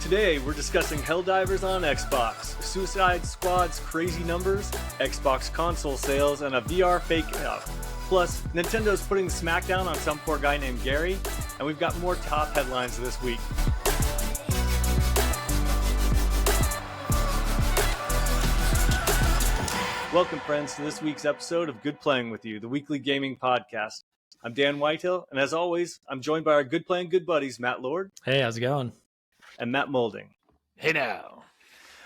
Today, we're discussing Helldivers on Xbox, Suicide Squad's crazy numbers, Xbox console sales, and a VR fake-out. Plus, Nintendo's putting Smackdown on some poor guy named Garry, and we've got more top headlines this week. Welcome, friends, to this week's episode of Good Playing With You, the weekly gaming podcast. I'm Dan Whitehill, and as always, I'm joined by our Good Playing Good buddies, Matt Lord. Hey, how's it going? And Matt Molding. Hey now.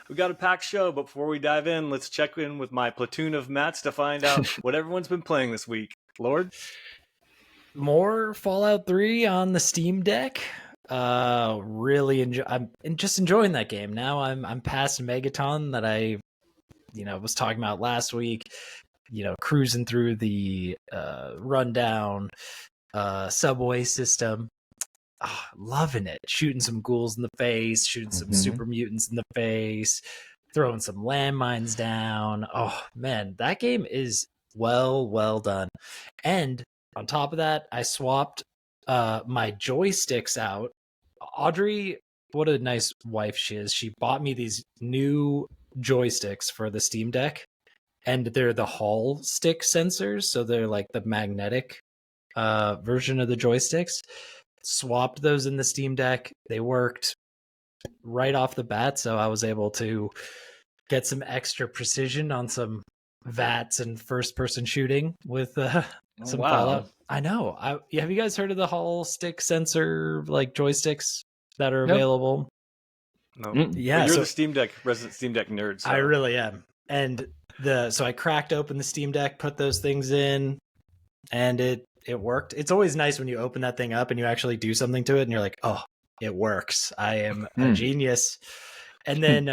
We got a packed show, but before we dive in, let's check in with my platoon of Matts to find out what everyone's been playing this week. Lord? More Fallout 3 on the Steam Deck. Really I'm just enjoying that game. Now I'm past Megaton that I was talking about last week, cruising through the rundown subway system. Oh, loving it. Shooting some ghouls in the face, shooting some super mutants in the face, throwing some landmines down. Oh man, that game is well done. And on top of that, I swapped my joysticks out. Audrey, what a nice wife she is. She bought me these new joysticks for the Steam Deck, and they're the Hall stick sensors, so they're like the magnetic version of the joysticks. Swapped those in the Steam Deck. They worked right off the bat, so I was able to get some extra precision on some VATs and first-person shooting with some Fallout. I know. Have you guys heard of the Hall stick sensor joysticks that are available? No. Yeah, but you're the Steam Deck resident Steam Deck nerd. So. I really am. And so I cracked open the Steam Deck, put those things in, and it worked. It's always nice when you open that thing up and you actually do something to it and you're like, oh, it works. I am a genius. And then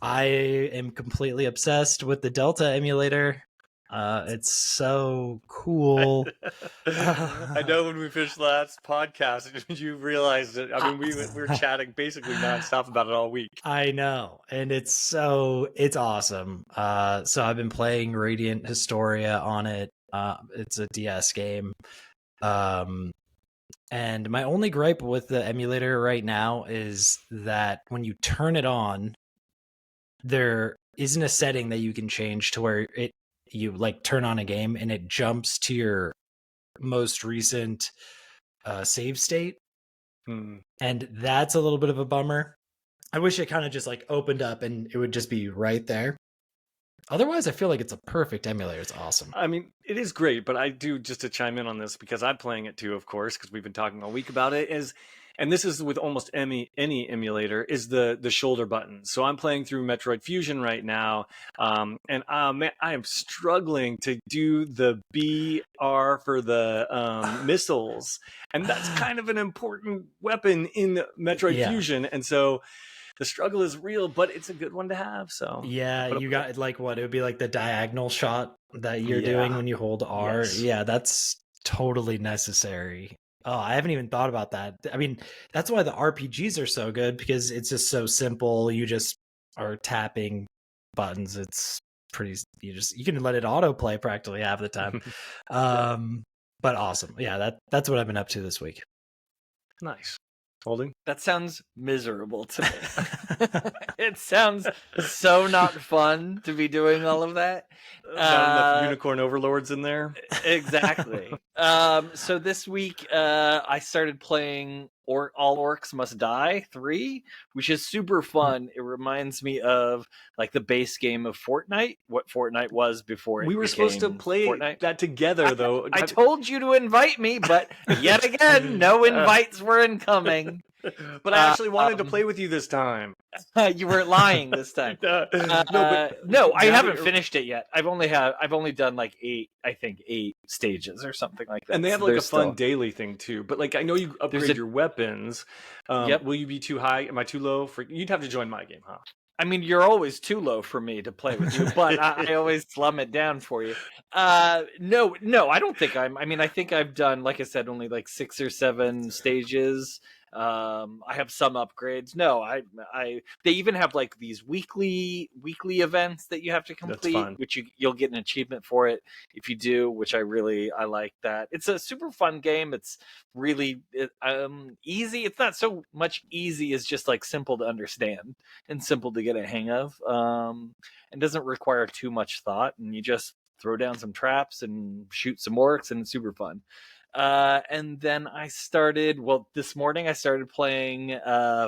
I am completely obsessed with the Delta emulator. It's so cool. I know when we finished the last podcast, you realized it. I mean, we were chatting basically nonstop about it all week. I know. And it's awesome. So I've been playing Radiant Historia on it. It's a DS game. And my only gripe with the emulator right now is that when you turn it on, there isn't a setting that you can change to where you turn on a game and it jumps to your most recent save state. And that's a little bit of a bummer. I wish it kind of just opened up and it would just be right there. Otherwise, I feel like it's a perfect emulator. It's awesome. I mean, it is great, but I do, just to chime in on this, because I'm playing it too, of course, because we've been talking all week about it, and this is with almost any emulator, is the shoulder button. So I'm playing through Metroid Fusion right now, and man, I am struggling to do the BR for the missiles, and that's kind of an important weapon in Metroid Fusion, and so the struggle is real, but it's a good one to have. So yeah, you got what it would be the diagonal shot that you're doing when you hold R. Yes. Yeah, that's totally necessary. Oh, I haven't even thought about that. I mean, that's why the RPGs are so good, because it's just so simple. You just are tapping buttons. It's pretty. You can let it autoplay practically half the time. But awesome. Yeah, that's what I've been up to this week. Nice. Holding? That sounds miserable to me. It sounds so not fun to be doing all of that. Not enough unicorn overlords in there. Exactly. So this week I started playing All Orcs Must Die 3, which is super fun. It reminds me of the base game of Fortnite, what Fortnite was before it We were supposed to play Fortnite. That together, though. I told you to invite me, but yet again, no invites were incoming. But I actually wanted to play with you this time. You were lying this time. No, I haven't finished it yet. I've only done 8 stages or something like that. And they have a fun daily thing too. But I know you upgrade your weapons. Will you be too high? Am I too low for? You'd have to join my game, huh? I mean, you're always too low for me to play with you, but I always slum it down for you. No, I don't think I think I've done, like I said, only 6 or 7 stages. I have some upgrades. No, they even have like these weekly events that you have to That's complete, fun. which you'll get an achievement for it if you do, which I like that. It's a super fun game. It's really easy. It's not so much easy as just like simple to understand and simple to get a hang of. And doesn't require too much thought, and you just throw down some traps and shoot some orcs, and it's super fun. And then this morning I started playing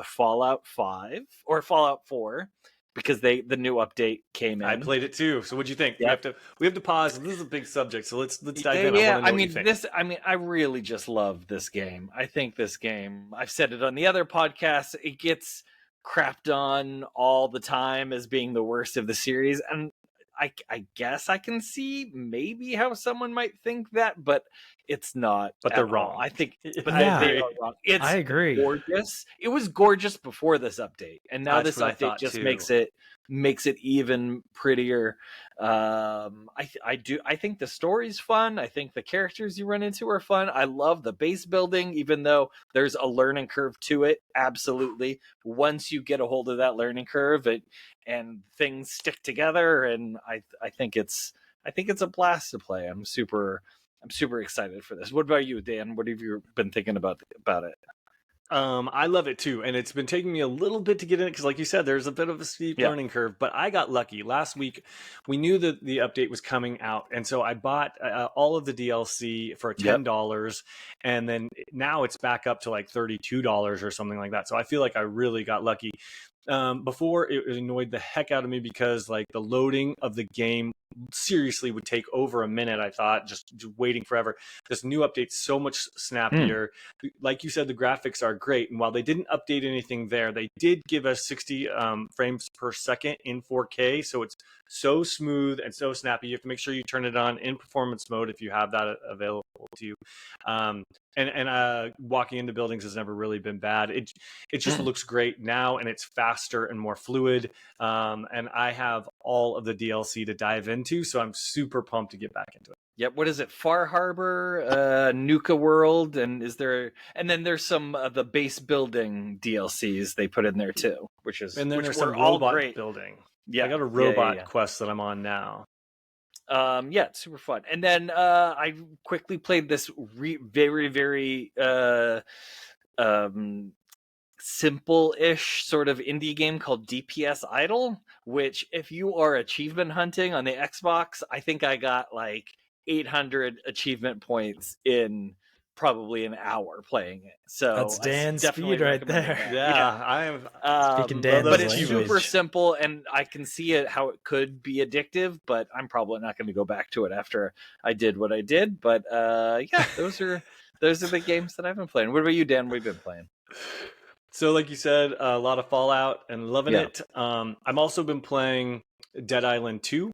Fallout 5 or Fallout 4 because the new update came in. I played it too. So what'd you think? Yep. We have to pause. This is a big subject, so let's dive in. I Yeah, want to know what you think. I really just love this game. I think this game, I've said it on the other podcasts, it gets crapped on all the time as being the worst of the series, and I guess I can see maybe how someone might think that, but it's not. But they're at all. wrong. I think, but Yeah. they are wrong. It's I agree. gorgeous. It was gorgeous before this update, and now That's this what I update thought, just too. makes it even prettier. I think the story's fun. I think the characters you run into are fun. I love the base building, even though there's a learning curve to it. Absolutely. Once you get a hold of that learning curve, and things stick together, and I think it's a blast to play. I'm super excited for this. What about you, Dan? What have you been thinking about it? I love it too, and it's been taking me a little bit to get in it because, like you said, there's a bit of a steep learning curve. But I got lucky. Last week, we knew that the update was coming out, and so I bought all of the DLC for $10, and then now it's back up to like $32 or something like that. So I feel like I really got lucky. Before, it annoyed the heck out of me because like the loading of the game seriously would take over a minute. I thought just waiting forever. This new update's so much snappier. Like you said, the graphics are great, and while they didn't update anything there, they did give us 60 frames per second in 4K, so it's so smooth and so snappy. You have to make sure you turn it on in performance mode if you have that available to you. And walking into buildings has never really been bad. It just looks great now, and it's faster and more fluid. And I have all of the DLC to dive into, so I'm super pumped to get back into it. Yep. What is it? Far Harbor, Nuka World, and then there's some of the base building DLCs they put in there too, which And then there's were some all robot great. building. Yeah, I got a robot quest that I'm on now. It's super fun. And then I quickly played this very, very simple-ish sort of indie game called DPS Idol, which if you are achievement hunting on the Xbox, I think I got like 800 achievement points in probably an hour playing it. So That's Dan's definitely speed right recommend there. that. Yeah, I am. Speaking Dan's but it's language. super simple, and I can see it how it could be addictive, but I'm probably not going to go back to it after I did what I did. But those are the games that I've been playing. What about you, Dan? What have you been playing? So, like you said, a lot of Fallout and loving it. I've also been playing Dead Island 2,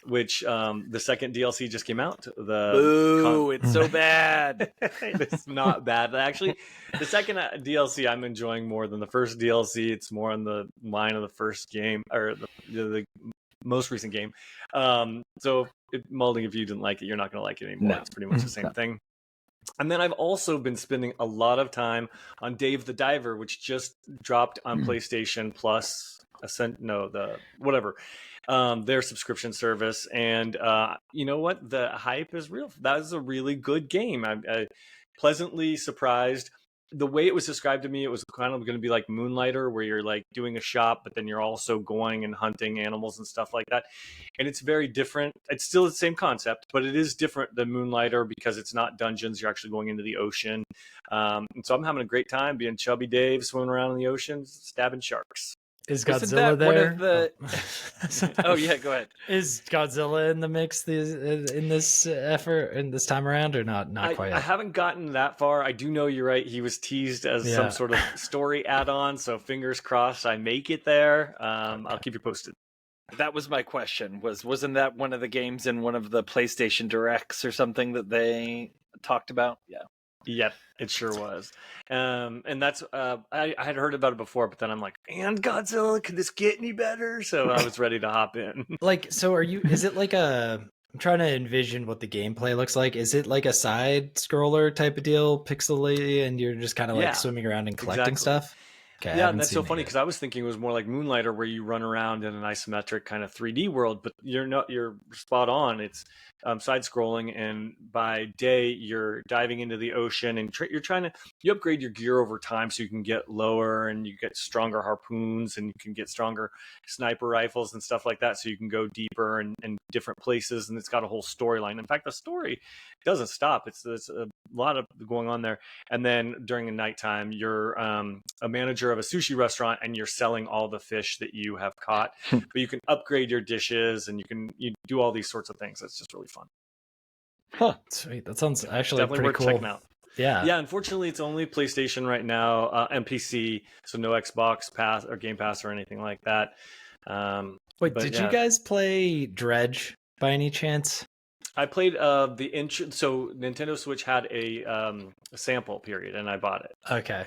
which the second DLC just came out. It's so bad. It's not bad. Actually, the second DLC I'm enjoying more than the first DLC. It's more on the line of the first game, or the most recent game. So, Molding, if you didn't like it, you're not going to like it anymore. No. It's pretty much the same thing. And then I've also been spending a lot of time on Dave the Diver, which just dropped on PlayStation Plus. Their subscription service. And you know what? The hype is real. That is a really good game. I'm pleasantly surprised. The way it was described to me, it was kind of going to be like Moonlighter, where you're like doing a shop, but then you're also going and hunting animals and stuff like that. And it's very different. It's still the same concept, but it is different than Moonlighter because it's not dungeons. You're actually going into the ocean. And so I'm having a great time being Chubby Dave, swimming around in the ocean, stabbing sharks. Is Isn't Godzilla that one there? of the- Oh yeah, go ahead. Is Godzilla in the mix in this effort in this time around, or not? Not quite. I haven't gotten that far. I do know you're right. He was teased as some sort of story add-on, so fingers crossed I make it there. I'll keep you posted. That was my question. Wasn't that one of the games in one of the PlayStation Directs or something that they talked about? Yeah. Yep, it sure was. And that's I had heard about it before, but then I'm like, and Godzilla, could this get any better? So I was ready to hop in. Like, so are you? Is it like a I'm trying to envision what the gameplay looks like. Is it like a side scroller type of deal, pixely, and you're just kind of like Yeah, swimming around and collecting exactly. stuff? Okay, I Yeah, and haven't that's so seen it funny yet. because I was thinking it was more like Moonlighter, where you run around in an isometric kind of 3D world, but you're spot on. It's side scrolling, and by day you're diving into the ocean, and you're trying to you upgrade your gear over time so you can get lower and you get stronger harpoons and you can get stronger sniper rifles and stuff like that, so you can go deeper and different places. And it's got a whole storyline. In fact, the story doesn't stop. It's a lot of going on there. And then during the nighttime, you're a manager of a sushi restaurant and you're selling all the fish that you have caught. But you can upgrade your dishes and you do all these sorts of things. It's just really fun. Huh. Sweet. That sounds actually Definitely pretty worth cool. checking out. Yeah. Yeah, unfortunately, it's only PlayStation right now, and PC, so no Xbox Pass or Game Pass or anything like that. Wait, But did you yeah, guys play Dredge by any chance? I played the intro. So Nintendo Switch had a sample period, and I bought it. Okay.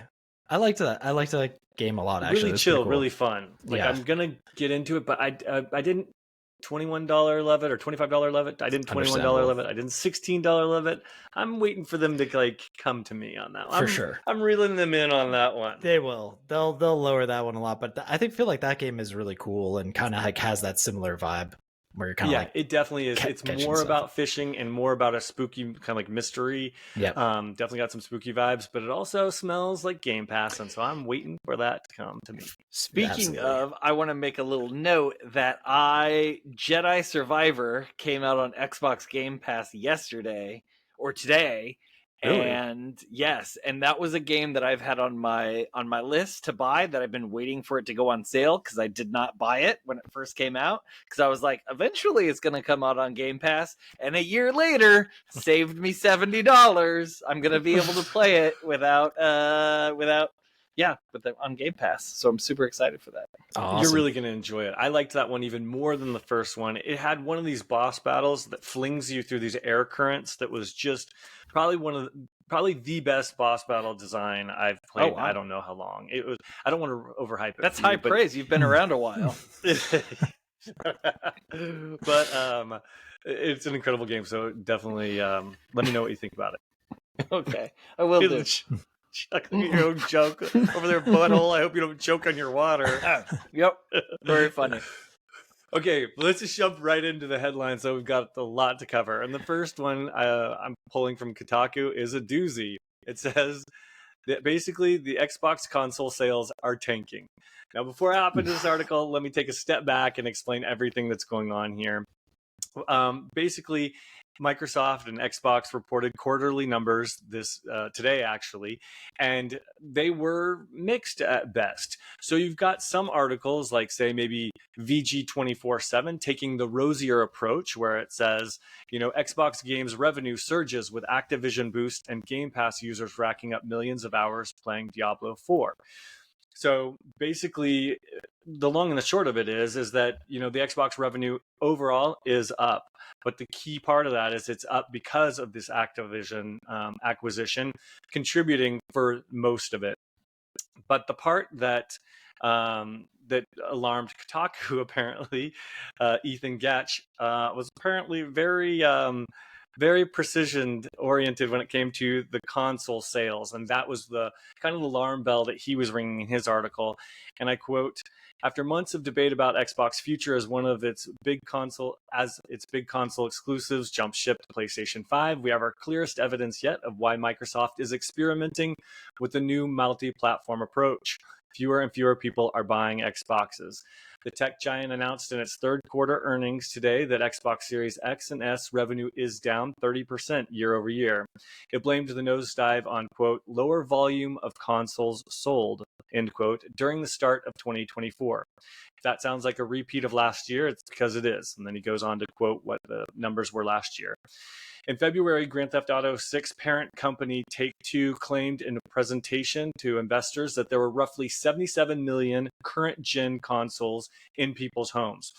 I liked that. I liked that game a lot, actually. Really It was pretty chill, cool. really fun. Like Yeah. I'm gonna get into it, but I didn't $21 level it or $25 level it. I didn't $21 Understandable. level it. I didn't $16 level it. I'm waiting for them to like come to me on that. For sure. I'm reeling them in on that one. They will. They'll lower that one a lot, but I feel like that game is really cool and kind of like has that similar vibe where you're kind of Yeah, like it definitely is. It's catching more stuff. about fishing and more about a spooky kind of like mystery. Yep. Definitely got some spooky vibes, but it also smells like Game Pass, and so I'm waiting for that to come to me. Speaking Absolutely. of, I want to make a little note that Jedi Survivor came out on Xbox Game Pass yesterday or today. Really? And yes, and that was a game that I've had on my list to buy, that I've been waiting for it to go on sale because I did not buy it when it first came out, because I was like, eventually it's going to come out on Game Pass, and a year later saved me $70. I'm going to be able to play it without on Game Pass. So I'm super excited for that. Awesome. You're really going to enjoy it. I liked that one even more than the first one. It had one of these boss battles that flings you through these air currents that was just probably the best boss battle design I've played. Oh, wow. I don't know how long. It was. I don't want to overhype it. That's for you, high praise. You've been around a while. But it's an incredible game. So definitely let me know what you think about it. Okay, I will do. Chuckling at your own joke over their butthole. I hope you don't choke on your water. Yep, very funny. Okay, let's just jump right into the headlines. So we've got a lot to cover. And the first one I'm pulling from Kotaku is a doozy. It says that basically the Xbox console sales are tanking. Now, before I hop into this article, let me take a step back and explain everything that's going on here. Basically, Microsoft and Xbox reported quarterly numbers today, actually, and they were mixed at best. So you've got some articles like, say, maybe VG247 taking the rosier approach, where it says, Xbox games revenue surges with Activision boost and Game Pass users racking up millions of hours playing Diablo 4. So basically, the long and the short of it is that the Xbox revenue overall is up, but the key part of that is it's up because of this Activision acquisition, contributing for most of it. But the part that that alarmed Kotaku, apparently, Ethan Gatch, was apparently very precision oriented when it came to the console sales, and that was the kind of alarm bell that he was ringing in his article. And I quote, after months of debate about Xbox future as one of its big console exclusives jump ship to PlayStation 5, we have our clearest evidence yet of why Microsoft is experimenting with a new multi-platform approach. Fewer and fewer people are buying Xboxes. The tech giant announced in its third quarter earnings today that Xbox Series X and S revenue is down 30% year over year. It blamed the nosedive on, quote, lower volume of consoles sold, end quote, during the start of 2024. If that sounds like a repeat of last year, it's because it is. And then he goes on to quote what the numbers were last year. In February, Grand Theft Auto 6 parent company Take-Two claimed in a presentation to investors that there were roughly 77 million current-gen consoles in people's homes.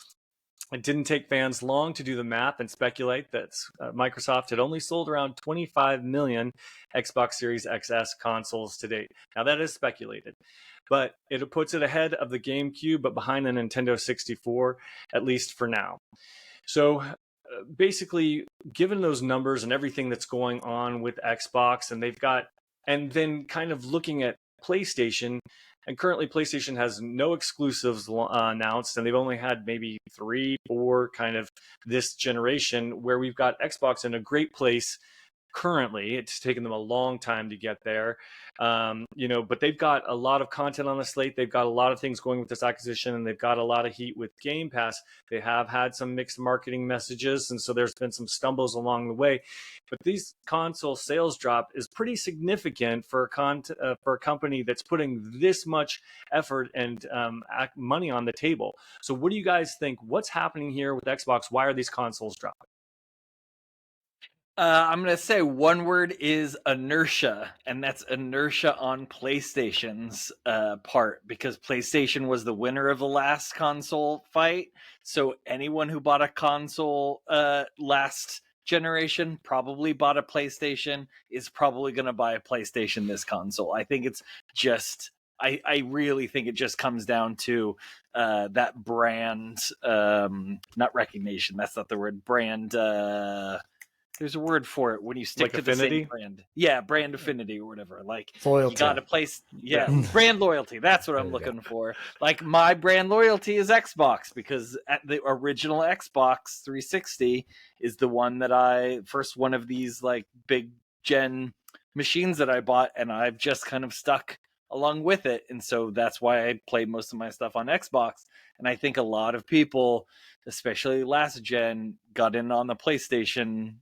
It didn't take fans long to do the math and speculate that Microsoft had only sold around 25 million Xbox Series XS consoles to date. Now, that is speculated, but it puts it ahead of the GameCube, but behind the Nintendo 64, at least for now. So basically, given those numbers and everything that's going on with Xbox, and then kind of looking at PlayStation, and currently PlayStation has no exclusives announced, and they've only had maybe 3, 4 kind of this generation, where we've got Xbox in a great place currently. It's taken them a long time to get there, but they've got a lot of content on the slate. They've got a lot of things going with this acquisition, and they've got a lot of heat with Game Pass. They have had some mixed marketing messages, and so there's been some stumbles along the way. But these console sales drop is pretty significant for a company that's putting this much effort and money on the table. So what do you guys think? What's happening here with Xbox? Why are these consoles dropping? I'm going to say one word is inertia, and that's inertia on PlayStation's part, because PlayStation was the winner of the last console fight. So anyone who bought a console last generation probably bought a PlayStation, is probably going to buy a PlayStation this console. I think it's just... I really think it just comes down to that brand, not recognition, that's not the word, brand... there's a word for it when you stick to affinity? the same brand. Yeah, brand affinity or whatever. Like Loyalty. You got to place. Yeah, brand loyalty. That's what I'm looking for. Like my brand loyalty is Xbox, because the original Xbox 360 is the one that first one of these like big gen machines that I bought, and I've just kind of stuck along with it. And so that's why I play most of my stuff on Xbox. And I think a lot of people, especially last gen, got in on the PlayStation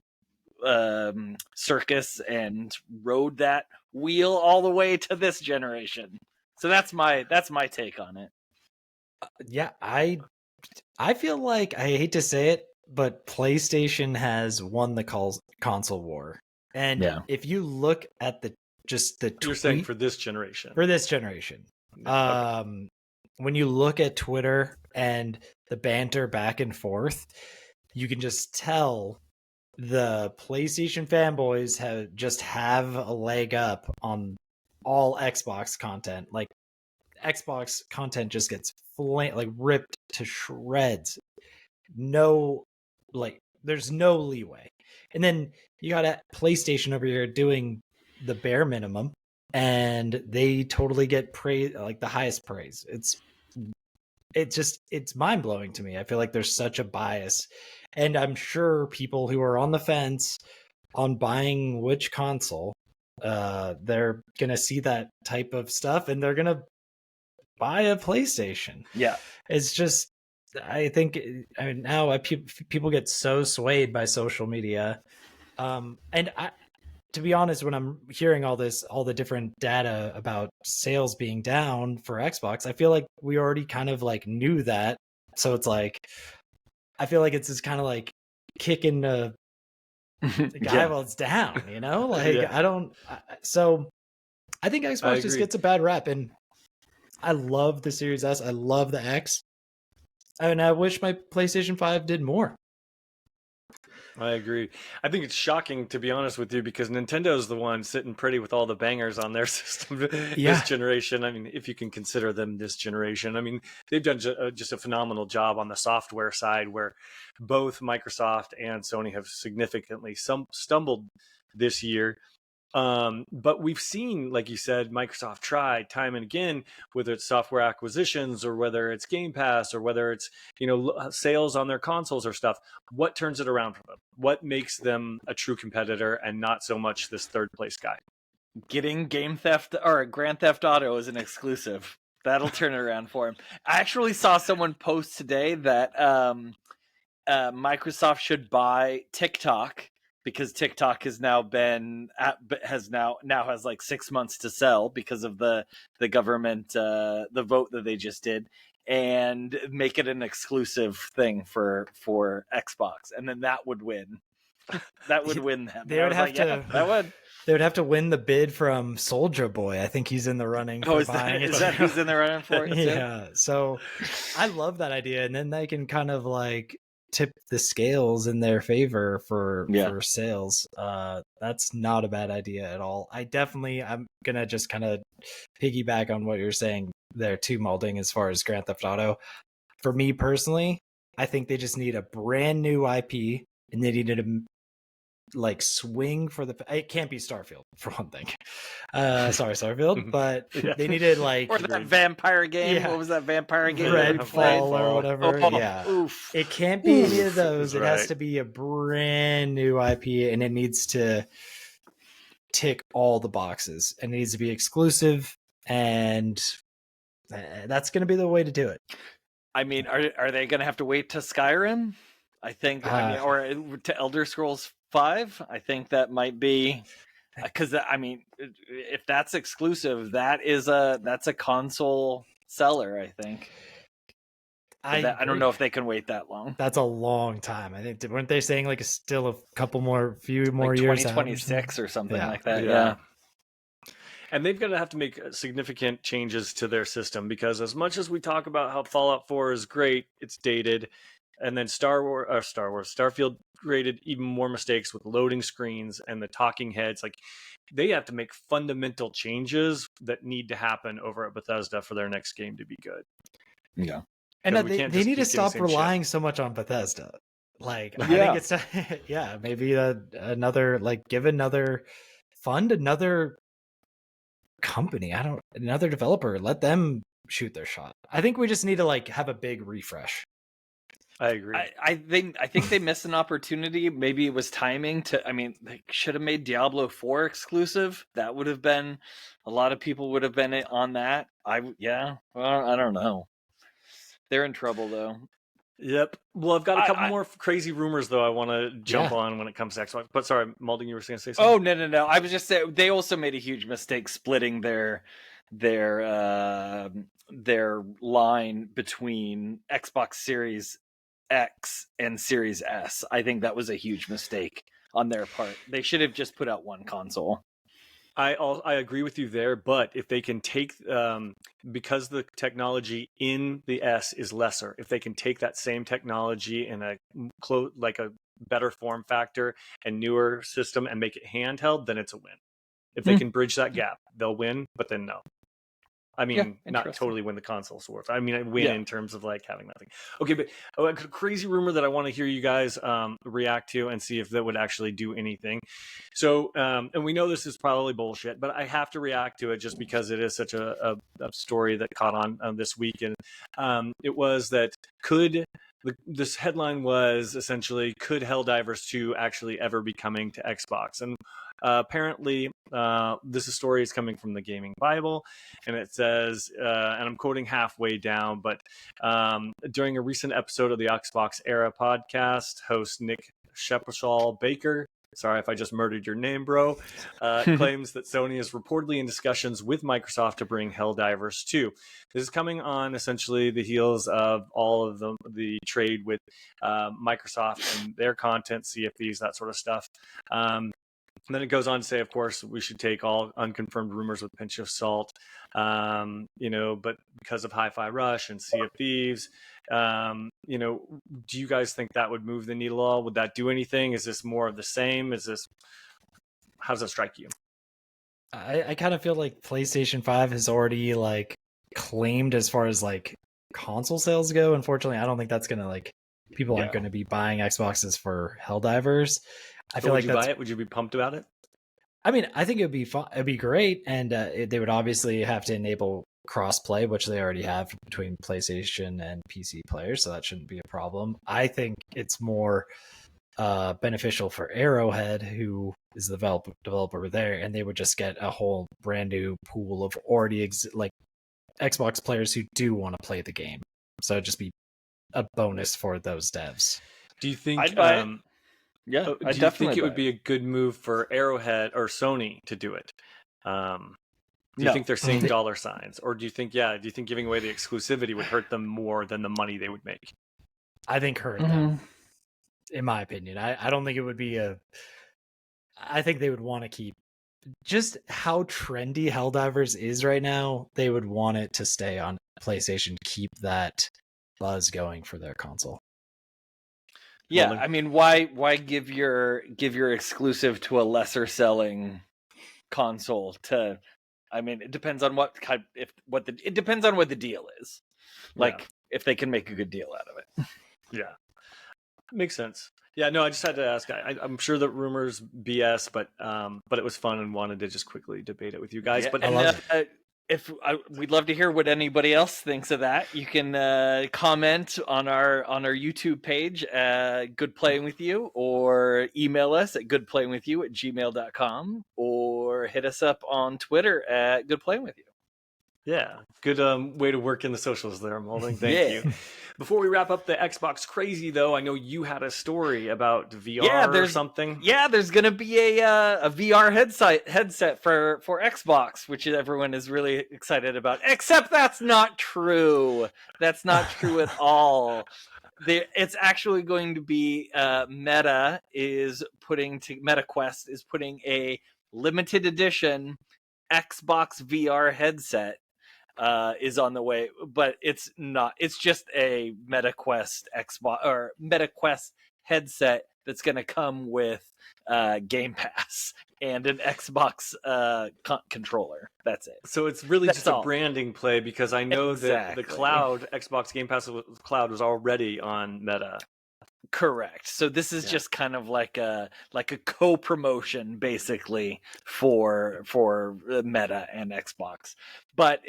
circus and rode that wheel all the way to this generation. So that's my take on it. Yeah, I feel like, I hate to say it, but PlayStation has won the console war. And if you look at You're saying for this generation. Okay. When you look at Twitter and the banter back and forth, you can just tell the PlayStation fanboys have a leg up on all Xbox content. Like Xbox content just gets ripped to shreds. There's no leeway. And then you got a PlayStation over here doing the bare minimum, and they totally get praise, like the highest praise. It's mind-blowing to me. I feel like there's such a bias, and I'm sure people who are on the fence on buying which console, they're gonna see that type of stuff and they're gonna buy a PlayStation. Yeah, it's just, I think, now people get so swayed by social media, and to be honest, when I'm hearing all the different data about sales being down for Xbox, I feel like we already kind of like knew that. So it's like, I feel like it's just kind of like kicking the guy while it's down, So I think Xbox just gets a bad rep, and I love the Series S. I love the X. And I wish my PlayStation 5 did more. I agree. I think it's shocking, to be honest with you, because Nintendo's the one sitting pretty with all the bangers on their system this generation. I mean, if you can consider them this generation. I mean, they've done just a phenomenal job on the software side, where both Microsoft and Sony have significantly stumbled this year. But we've seen, like you said, Microsoft try time and again, whether it's software acquisitions or whether it's Game Pass or whether it's, sales on their consoles or stuff. What turns it around for them? What makes them a true competitor and not so much this third place guy? Getting Game Theft or Grand Theft Auto as an exclusive. That'll turn it around for him. I actually saw someone post today that Microsoft should buy TikTok, because TikTok has now has like 6 months to sell because of the government, the vote that they just did, and make it an exclusive thing for Xbox, and then that would win. That would win them. They would have to. That would. They would have to win the bid from Soulja Boy. I think he's in the running for buying it. Is that who's in the running for it? Yeah. So I love that idea, and then they can kind of like tip the scales in their favor for sales. That's not a bad idea at all. I'm gonna just kind of piggyback on what you're saying there too, Malding, as far as Grand Theft Auto. For me personally, I think they just need a brand new IP and they needed to like swing for the. It can't be Starfield for one thing. Sorry, Starfield, but they needed like or that vampire game. Yeah. What was that vampire game? Redfall or whatever. Oh, yeah, oof. it can't be any of those. That's It has right. to be a brand new IP, and it needs to tick all the boxes, and it needs to be exclusive, and that's going to be the way to do it. I mean, are they going to have to wait to Skyrim? I think, or to Elder Scrolls 5. I think that might be, because I mean, if that's exclusive, that's a console seller. I think. I don't know if they can wait that long. That's a long time. I think weren't they saying like still a few more like years, 2026 or something Yeah. like that. Yeah. And they've got to have to make significant changes to their system, because as much as we talk about how Fallout 4 is great, it's dated, and then Starfield created even more mistakes with loading screens and the talking heads. Like, they have to make fundamental changes that need to happen over at Bethesda for their next game to be good. Yeah. And Because we they can't need just to keep getting stop the same relying so much on Bethesda. Like, I Yeah. think it's maybe another fund another company. Another developer. Let them shoot their shot. I think we just need to like have a big refresh. I agree. I think they missed an opportunity. Maybe it was timing to. I mean, they should have made Diablo 4 exclusive. That would have been, a lot of people would have been on that. Well, I don't know. They're in trouble though. Yep. Well, I've got a couple more crazy rumors though I want to jump Yeah. on when it comes to Xbox. But sorry, Malden, you were going to say something? Oh no! I was just saying they also made a huge mistake splitting their line between Xbox Series X and Series S. I think that was a huge mistake on their part. They should have just put out one console. I agree with you there, but if they can take, because the technology in the S is lesser, if they can take that same technology in a better form factor and newer system and make it handheld, then it's a win. If they can bridge that gap, they'll win. But then no. I mean, not totally win the console wars. I mean, I win in terms of like having that thing. Okay, but a crazy rumor that I want to hear you guys react to and see if that would actually do anything. So, and we know this is probably bullshit, but I have to react to it just because it is such a story that caught on this week. And it was that this headline was essentially, could Helldivers 2 actually ever be coming to Xbox? And apparently, this story is coming from the Gaming Bible, and it says, and I'm quoting halfway down, but during a recent episode of the Xbox Era podcast, host Nick Shepashal Baker, sorry if I just murdered your name, bro, claims that Sony is reportedly in discussions with Microsoft to bring Helldivers 2. This is coming on essentially the heels of all of the trade with Microsoft and their content, CFPs, that sort of stuff. And then it goes on to say, of course, we should take all unconfirmed rumors with a pinch of salt, but because of Hi-Fi Rush and Sea of Thieves, do you guys think that would move the needle at all? Would that do anything? Is this more of the same? How does that strike you? I kind of feel like PlayStation 5 has already like claimed as far as like console sales go. Unfortunately, I don't think that's gonna people aren't going to be buying Xboxes for Helldivers. I feel like buy it? Would you be pumped about it? I mean, I think it'd be fun. It'd be great, and they would obviously have to enable cross-play, which they already have between PlayStation and PC players, so that shouldn't be a problem. I think it's more beneficial for Arrowhead, who is the developer there, and they would just get a whole brand new pool of already Xbox players who do want to play the game. So it'd just be a bonus for those devs. Do you think? I'd buy it. Yeah, do you think it would be a good move for Arrowhead or Sony to do it? Do you think they're seeing dollar signs, or do you think giving away the exclusivity would hurt them more than the money they would make? I think hurt them, in my opinion. I don't think it would be I think they would want to keep just how trendy Helldivers is right now. They would want it to stay on PlayStation, keep that buzz going for their console. Yeah, I mean, why give your exclusive to a lesser selling console? I mean, it depends on it depends on what the deal is. If they can make a good deal out of it. Yeah. Makes sense. Yeah, no, I just had to ask. I'm sure that rumors BS, but it was fun and wanted to just quickly debate it with you guys. Yeah, But I and love it. we'd love to hear what anybody else thinks of that. You can comment on our YouTube page, Good Playing With You, or email us at goodplayingwithyou@gmail.com, or hit us up on Twitter at Good Playing With You. yeah, good way to work in the socials there, Molding. Thank Yeah. you. Before we wrap up the Xbox crazy, though, I know you had a story about VR Yeah, or something. Yeah, there's gonna be a VR headset for Xbox, which everyone is really excited about. Except that's not true. That's not true at all. It's actually going to be MetaQuest is putting a limited edition Xbox VR headset is on the way, but it's not. It's just a MetaQuest Xbox or MetaQuest headset that's going to come with Game Pass and an Xbox controller. That's it. So it's really That's just a all. branding play because I know that the Exactly. cloud, Xbox Game Pass cloud, was already on Meta. Correct. So this is Yeah. just kind of like a co-promotion basically for Meta and Xbox. But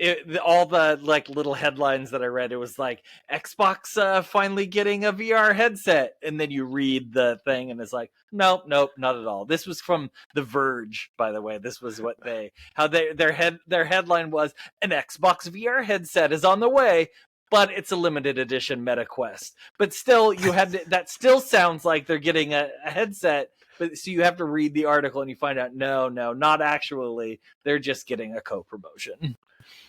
all the like little headlines that I read, it was like Xbox finally getting a VR headset, and then you read the thing and it's like nope, not at all. This was from The Verge, by the way. This was what their headline was: an Xbox VR headset is on the way, but it's a limited edition MetaQuest. But still, that still sounds like they're getting a headset. But so you have to read the article and you find out, no, not actually. They're just getting a co-promotion.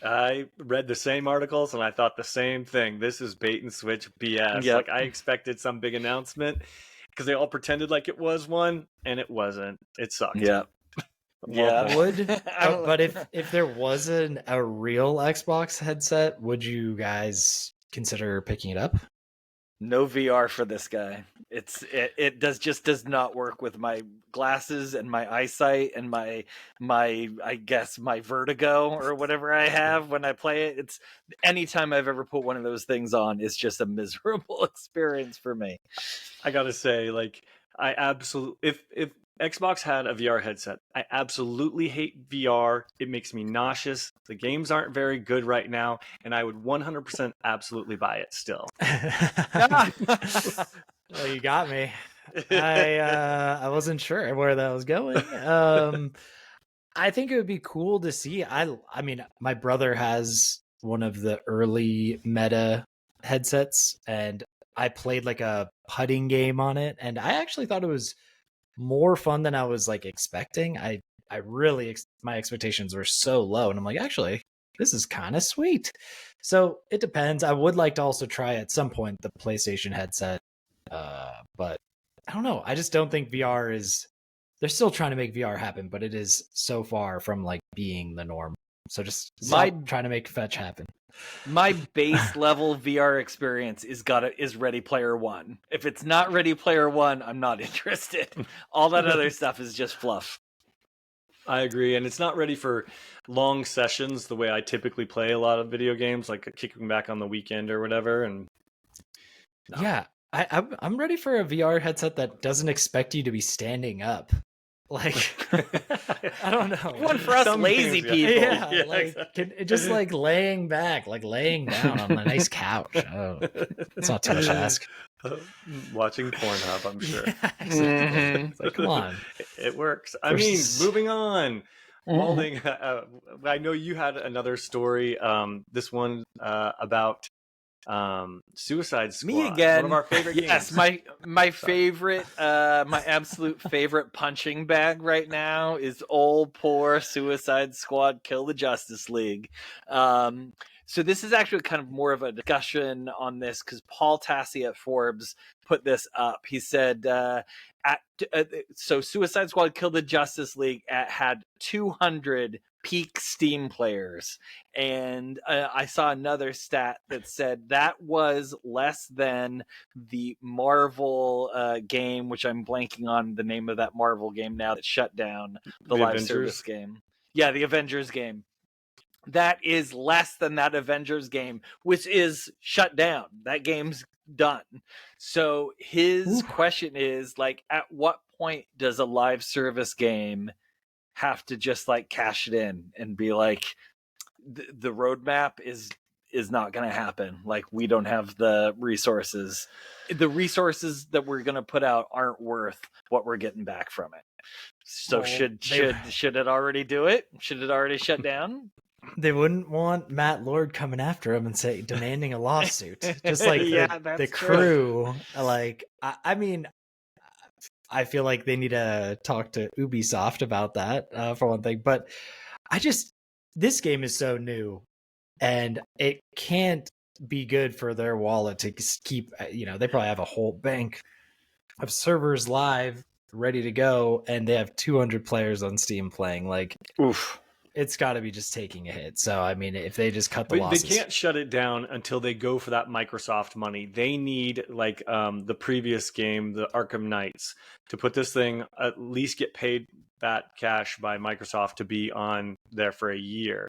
I read the same articles and I thought the same thing. This is bait and switch BS. Yep. Like I expected some big announcement because they all pretended like it was one and it wasn't. It sucked. Yeah. Yeah. But if there wasn't a real Xbox headset, would you guys consider picking it up? No VR for this guy. It does not work with my glasses and my eyesight and my I guess my vertigo or whatever I have when I play it. It's anytime I've ever put one of those things on, it's just a miserable experience for me. I gotta say, like, I absolutely if Xbox had a VR headset, I absolutely hate VR. It makes me nauseous. The games aren't very good right now, and I would 100% absolutely buy it still. Well, you got me. I wasn't sure where that was going. I think it would be cool to see. I mean, my brother has one of the early Meta headsets, and I played like a putting game on it, and I actually thought it was more fun than I was like expecting. I really my expectations were so low, and I'm like, actually, this is kind of sweet. So it depends. I would like to also try at some point the PlayStation headset, but I don't know. I just don't think VR is. They're still trying to make VR happen, but it is so far from like being the norm. So just stop trying to make fetch happen. My base level VR experience is Ready Player One. If it's not Ready Player One, I'm not interested. All that other stuff is just fluff. I agree, and it's not ready for long sessions the way I typically play a lot of video games, like kicking back on the weekend or whatever. And no. Yeah, I'm ready for a VR headset that doesn't expect you to be standing up. Like, I don't know. One for us Some lazy things, people. Yeah, like exactly. just like laying back, like laying down on a nice couch. Oh, it's not too much to ask. Watching Pornhub, I'm sure. Yeah, exactly. It's like, come on. It works. I mean, moving on. Malding, I know you had another story. This one about Suicide Squad. Me again. One of our favorite games. Yes, my favorite, my absolute favorite punching bag right now is old poor Suicide Squad Kill the Justice League. So this is actually kind of more of a discussion on this because Paul Tassi at Forbes put this up. He said, so Suicide Squad Kill the Justice League had 200 peak Steam players, and I saw another stat that said that was less than the Marvel game, which I'm blanking on the name of that Marvel game now that shut down the live Avengers? service game. Yeah, the Avengers game. that is less than that Avengers game, which is shut down. That game's done. So his question is like, at what point does a live service game have to just like cash it in and be like, the roadmap is not going to happen. Like, we don't have the resources. The resources that we're going to put out aren't worth what we're getting back from it. So should it already do it? Should it already shut down? They wouldn't want Matt Lord coming after him and demanding a lawsuit, just like the crew. Like, I mean, I feel like they need to talk to Ubisoft about that for one thing. But this game is so new, and it can't be good for their wallet to keep. They probably have a whole bank of servers live, ready to go, and they have 200 players on Steam playing. Like, oof. It's got to be just taking a hit. So, I mean, if they just cut the losses. They can't shut it down until they go for that Microsoft money. They need, like the previous game, the Arkham Knights, to put this thing, at least get paid that cash by Microsoft to be on there for a year.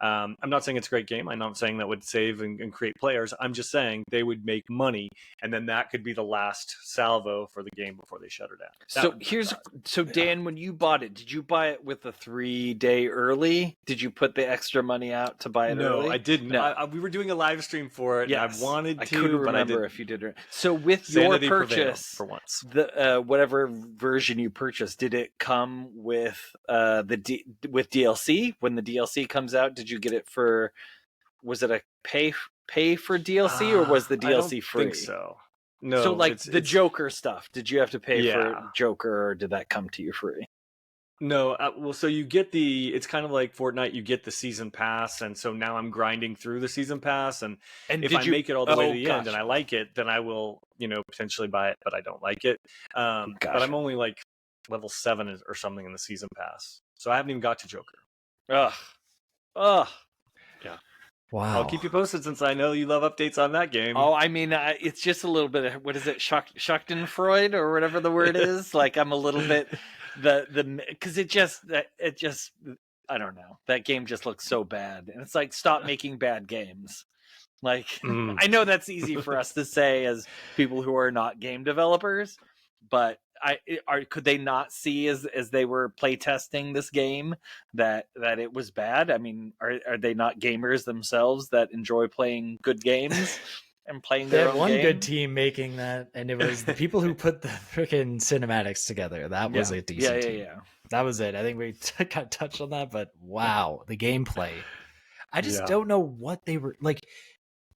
I'm not saying it's a great game. I'm not saying that would save and create players. I'm just saying they would make money, and then that could be the last salvo for the game before they shut it down. Dan, when you bought it, did you buy it with a 3-day early? Did you put the extra money out to buy it early? No, I didn't. No. We were doing a live stream for it. Yes. And I wanted to, I couldn't remember if you did. So with Sanity your purchase, for once, the whatever version you purchased, did it come with with DLC? When the DLC comes out, did you get it for? Was it a pay for DLC, or was the DLC free? I think so. No. So like the Joker stuff, did you have to pay for Joker, or did that come to you free? No, well, so you get it's kind of like Fortnite, you get the season pass, and so now I'm grinding through the season pass, and if I make it all the way to the end and I like it, then I will, potentially buy it, but I don't like it. But I'm only like level 7 or something in the season pass, so I haven't even got to Joker. Ugh. Yeah. Wow. I'll keep you posted since I know you love updates on that game. Oh, I mean, it's just a little bit of, what is it, Schadenfreude or whatever the word is? Like, I'm a little bit because it just I don't know. That game just looks so bad, and it's like, stop making bad games. Like, I know that's easy for us to say as people who are not game developers, but could they not see as they were playtesting this game that it was bad? I mean, are they not gamers themselves that enjoy playing good games and playing their own game? They had one good team making that, and it was the people who put the freaking cinematics together. That was a decent team. Yeah. That was it. I think we got touched on that, but wow, the gameplay. I just don't know what they were like.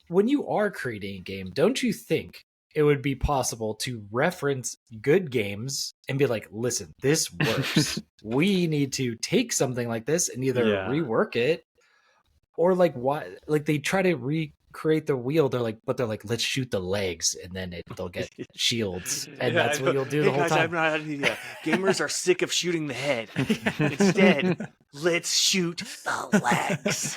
When you are creating a game, don't you think it would be possible to reference good games and be like, listen, this works. We need to take something like this and either rework it, or like, why? Like, they try to recreate the wheel. They're like, let's shoot the legs, and then they'll get shields, and that's what you'll do the whole time. Gamers are sick of shooting the head. Instead, let's shoot the legs.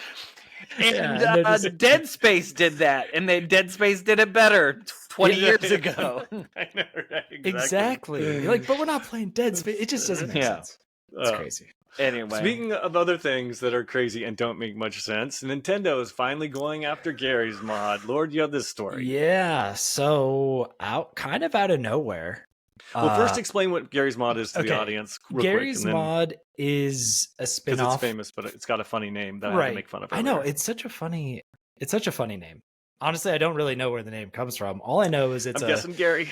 And Dead Space did that, and then Dead Space did it better 20 years ago. I know, right? Exactly. You're like, but we're not playing Dead Space. It just doesn't make sense. It's crazy. Anyway, speaking of other things that are crazy and don't make much sense, Nintendo is finally going after Garry's mod. Lord, you have this story. Yeah, so out of nowhere. Well, first explain what Garry's mod is to the audience. Garry's mod is a spin-off. It's famous, but it's got a funny name that I have to make fun of. I know, it's such a funny name. Honestly, I don't really know where the name comes from. All I know is I'm guessing Garry.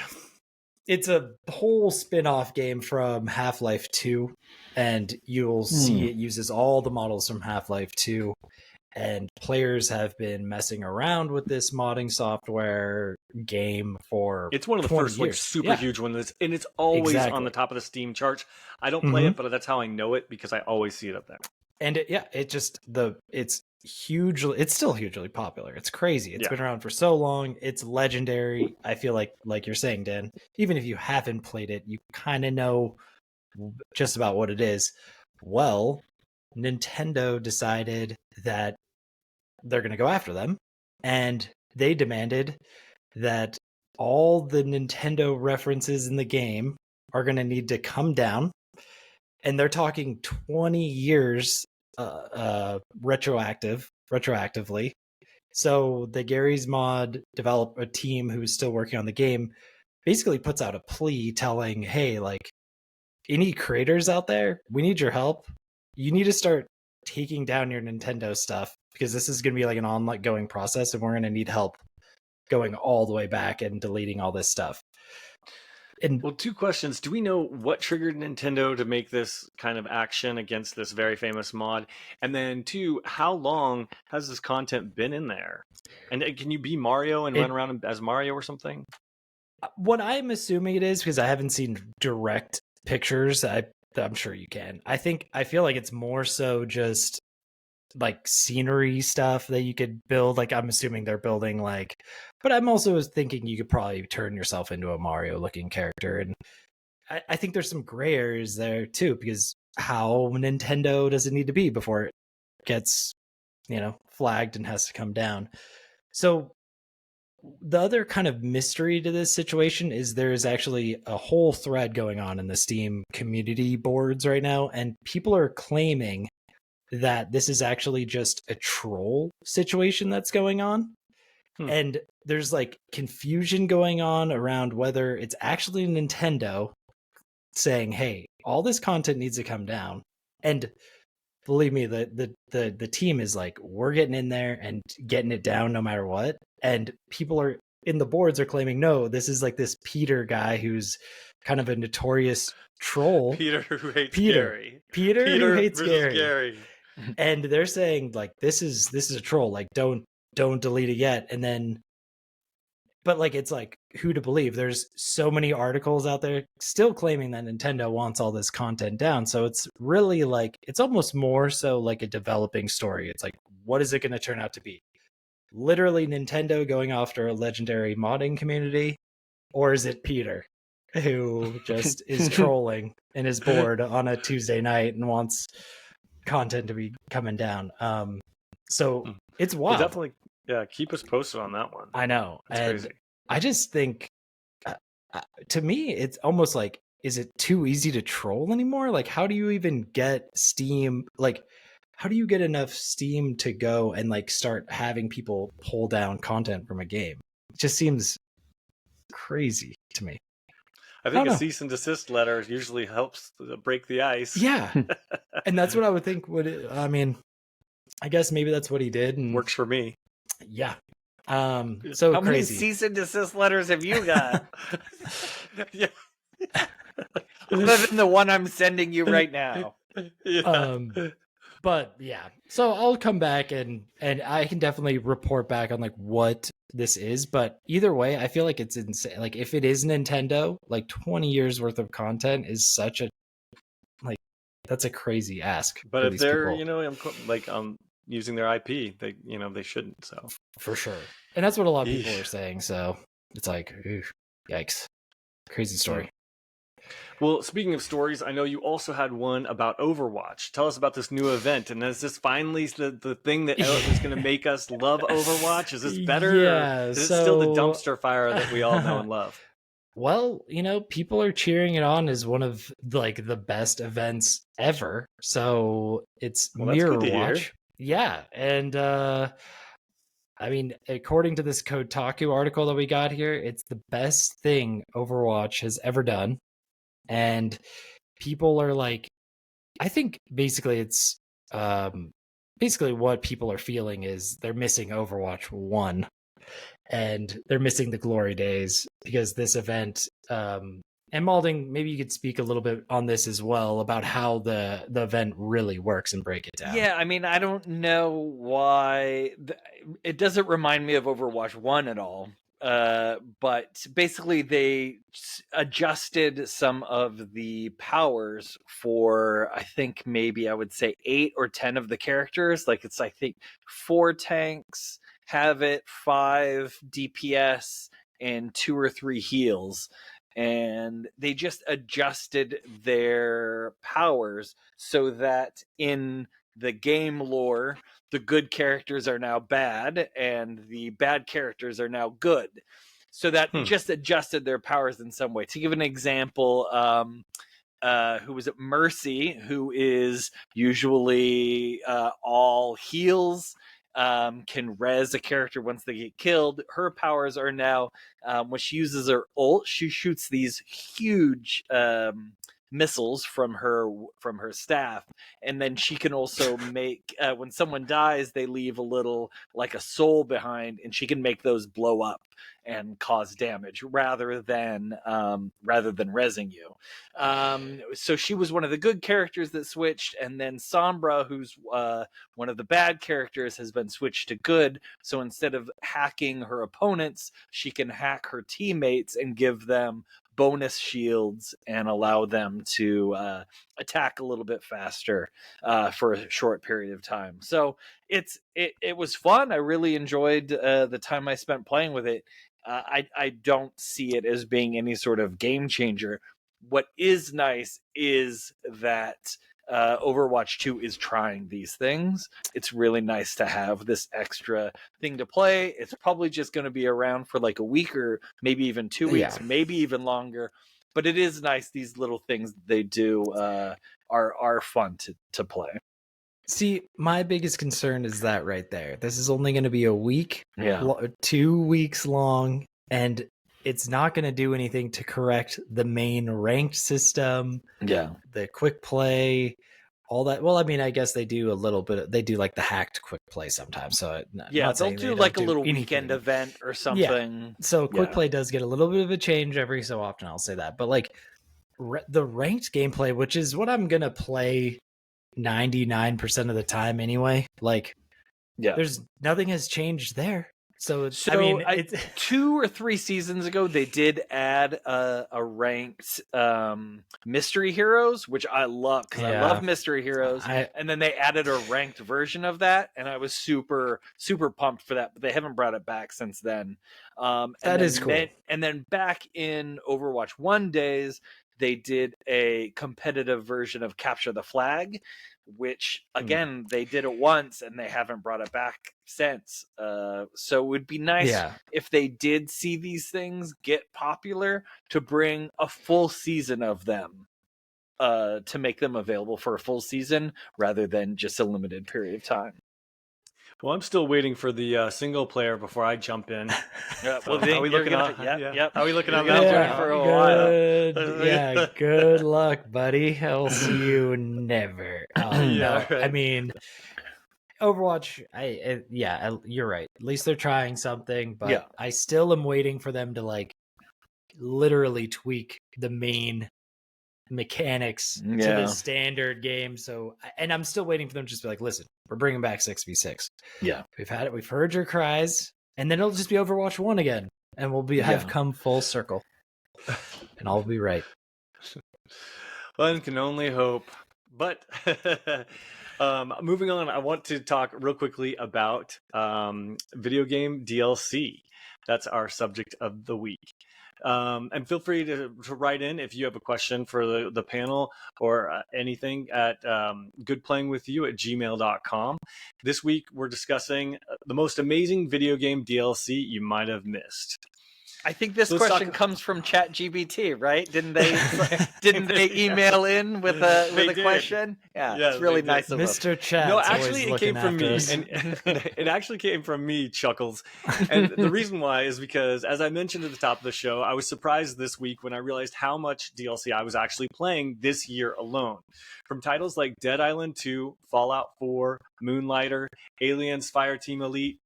It's a whole spin-off game from Half-Life 2, and you'll see it uses all the models from Half-Life 2. And players have been messing around with this modding software game for it's one of the first like super huge ones, and it's always on the top of the Steam charts. I don't play it, but that's how I know it, because I always see it up there. And it's hugely, it's still hugely popular. It's crazy. It's been around for so long. It's legendary. I feel like you're saying, Dan, even if you haven't played it, you kind of know just about what it is. Well, Nintendo decided that they're going to go after them, and they demanded that all the Nintendo references in the game are going to need to come down, and they're talking 20 years retroactively. So the Garry's Mod developer team who's still working on the game basically puts out a plea telling, hey, like, any creators out there, we need your help. You need to start taking down your Nintendo stuff because this is going to be like an ongoing process, and we're going to need help going all the way back and deleting all this stuff. And Well, two questions. Do we know what triggered Nintendo to make this kind of action against this very famous mod? And then two, how long has this content been in there? And can you be Mario and run around as Mario or something? What I'm assuming it is, because I haven't seen direct pictures, I'm sure you can. I feel like it's more so just like scenery stuff that you could build. Like, I'm assuming they're building like, but I'm also thinking you could probably turn yourself into a Mario looking character. And I think there's some gray areas there too, because how Nintendo does it need to be before it gets, flagged and has to come down? So the other kind of mystery to this situation is there's actually a whole thread going on in the Steam community boards right now, and people are claiming that this is actually just a troll situation that's going on. And there's like confusion going on around whether it's actually Nintendo saying, hey, all this content needs to come down. And believe me, the team is like, we're getting in there and getting it down no matter what. And people are in the boards are claiming, no, this is like this Peter guy who's kind of a notorious troll. Peter who hates Garry. Peter who hates Garry. And they're saying like, this is a troll. Like, don't delete it yet. And then, but like, it's like, who to believe? There's so many articles out there still claiming that Nintendo wants all this content down. So it's really like, it's almost more so like a developing story. It's like, what is it going to turn out to be? Literally Nintendo going after a legendary modding community? Or is it Peter who just is trolling and is bored on a Tuesday night and wants content to be coming down? So it's wild. Well, definitely, yeah, keep us posted on that one. I know. That's and crazy. I just think, to me, it's almost like, is it too easy to troll anymore? Like, how do you even get Steam? Like, how do you get enough Steam to go and like start having people pull down content from a game? It just seems crazy to me. I think a cease and desist letter usually helps break the ice. Yeah. And that's what I would think I guess maybe that's what he did. And works for me. Yeah. So how crazy. many cease and desist letters have you got? Yeah. Other than the one I'm sending you right now. Yeah. But yeah, so I'll come back and I can definitely report back on like what this is. But either way, I feel like it's insane. Like, if it is Nintendo, like 20 years worth of content is such a, like, that's a crazy ask. But if they're people. using their IP, they shouldn't. So for sure, and that's what a lot of people are saying. So it's like, yikes, crazy story. Well, speaking of stories, I know you also had one about Overwatch. Tell us about this new event. And is this finally the thing that is going to make us love Overwatch? Is this better? Yeah, or is it still the dumpster fire that we all know and love? Well, people are cheering it on as one of like the best events ever. So it's Mirror Watch. Yeah, and according to this Kotaku article that we got here, it's the best thing Overwatch has ever done. And people are like, I think basically it's basically what people are feeling is they're missing Overwatch 1 and they're missing the glory days, because this event, and Malding, maybe you could speak a little bit on this as well about how the event really works and break it down. Yeah, I don't know why it doesn't remind me of Overwatch 1 at all. But basically they adjusted some of the powers for, I think maybe I would say 8 or 10 of the characters. Like, it's, I think 4 tanks have it, 5 DPS, and 2 or 3 heals. And they just adjusted their powers so that in the game lore, the good characters are now bad and the bad characters are now good. So that just adjusted their powers in some way. To give an example, who was it? Mercy, who is usually all heals, can res a character once they get killed. Her powers are now when she uses her ult, she shoots these huge missiles from her staff, and then she can also make when someone dies, they leave a little like a soul behind, and she can make those blow up and cause damage rather than rezzing you. So she was one of the good characters that switched, and then Sombra, who's one of the bad characters, has been switched to good. So instead of hacking her opponents, she can hack her teammates and give them bonus shields and allow them to attack a little bit faster for a short period of time. So it was fun. I really enjoyed the time I spent playing with it. I don't see it as being any sort of game changer. What is nice is that Overwatch 2 is trying these things. It's really nice to have this extra thing to play. It's probably just going to be around for like a week or maybe even 2 weeks, maybe even longer. But it is nice. These little things they do are fun to play. See, my biggest concern is that right there. This is only going to be a week, Yeah. 2 weeks long, and it's not going to do anything to correct the main ranked system, the quick play, all that. Well, I mean, I guess they do a little bit. They do like the hacked quick play sometimes. So they'll do like a little weekend event or something. Yeah. So quick play does get a little bit of a change every so often. I'll say that, but like the ranked gameplay, which is what I'm gonna play 99% of the time anyway. Like, there's nothing has changed there. So I mean, 2 or 3 seasons ago, they did add a ranked mystery heroes, which I love because I love mystery heroes. And then they added a ranked version of that, and I was super pumped for that. But they haven't brought it back since then. That is cool. And then back in Overwatch 1 days, they did a competitive version of Capture the Flag, which again they did it once and they haven't brought it back since. So it would be nice if they did see these things get popular to bring a full season of them, to make them available for a full season rather than just a limited period of time. Well, I'm still waiting for the single player before I jump in. Yeah, well, then how are we looking on? Yep. How are we looking on that that for a while? Yeah, good luck, buddy. I'll see you never. No, right. I mean, Overwatch. You're right. At least they're trying something, but I still am waiting for them to like literally tweak the main mechanics to the standard game. So, and I'm still waiting for them to just be like, listen, we're bringing back 6v6. Yeah, we've had it. We've heard your cries, and then it'll just be Overwatch 1 again, and we'll have come full circle, and I'll be right. One can only hope. But moving on, I want to talk real quickly about video game DLC. That's our subject of the week. And feel free to write in if you have a question for the panel or anything at goodplayingwithyou@gmail.com. This week, we're discussing the most amazing video game DLC you might have missed. I think this question comes from ChatGPT, right? Didn't they email in with a question? Yeah, it's really nice of Mr. Chat. No, actually, it came from me, and it actually came from me, Chuckles. And the reason why is because, as I mentioned at the top of the show, I was surprised this week when I realized how much DLC I was actually playing this year alone. From titles like Dead Island 2, Fallout 4, Moonlighter, Aliens Fireteam Elite,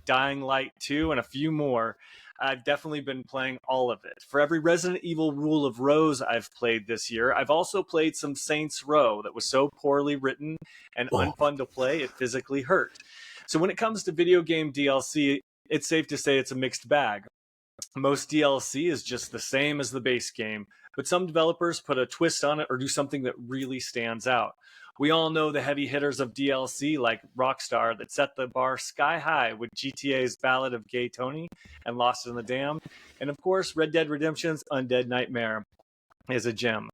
Dying Light 2, and a few more. I've definitely been playing all of it. For every Resident Evil Rule of Rose I've played this year, I've also played some Saints Row that was so poorly written and unfun to play, it physically hurt. So when it comes to video game DLC, it's safe to say it's a mixed bag. Most DLC is just the same as the base game, but some developers put a twist on it or do something that really stands out. We all know the heavy hitters of DLC like Rockstar that set the bar sky high with GTA's Ballad of Gay Tony and Lost in the Dam. And of course, Red Dead Redemption's Undead Nightmare is a gem.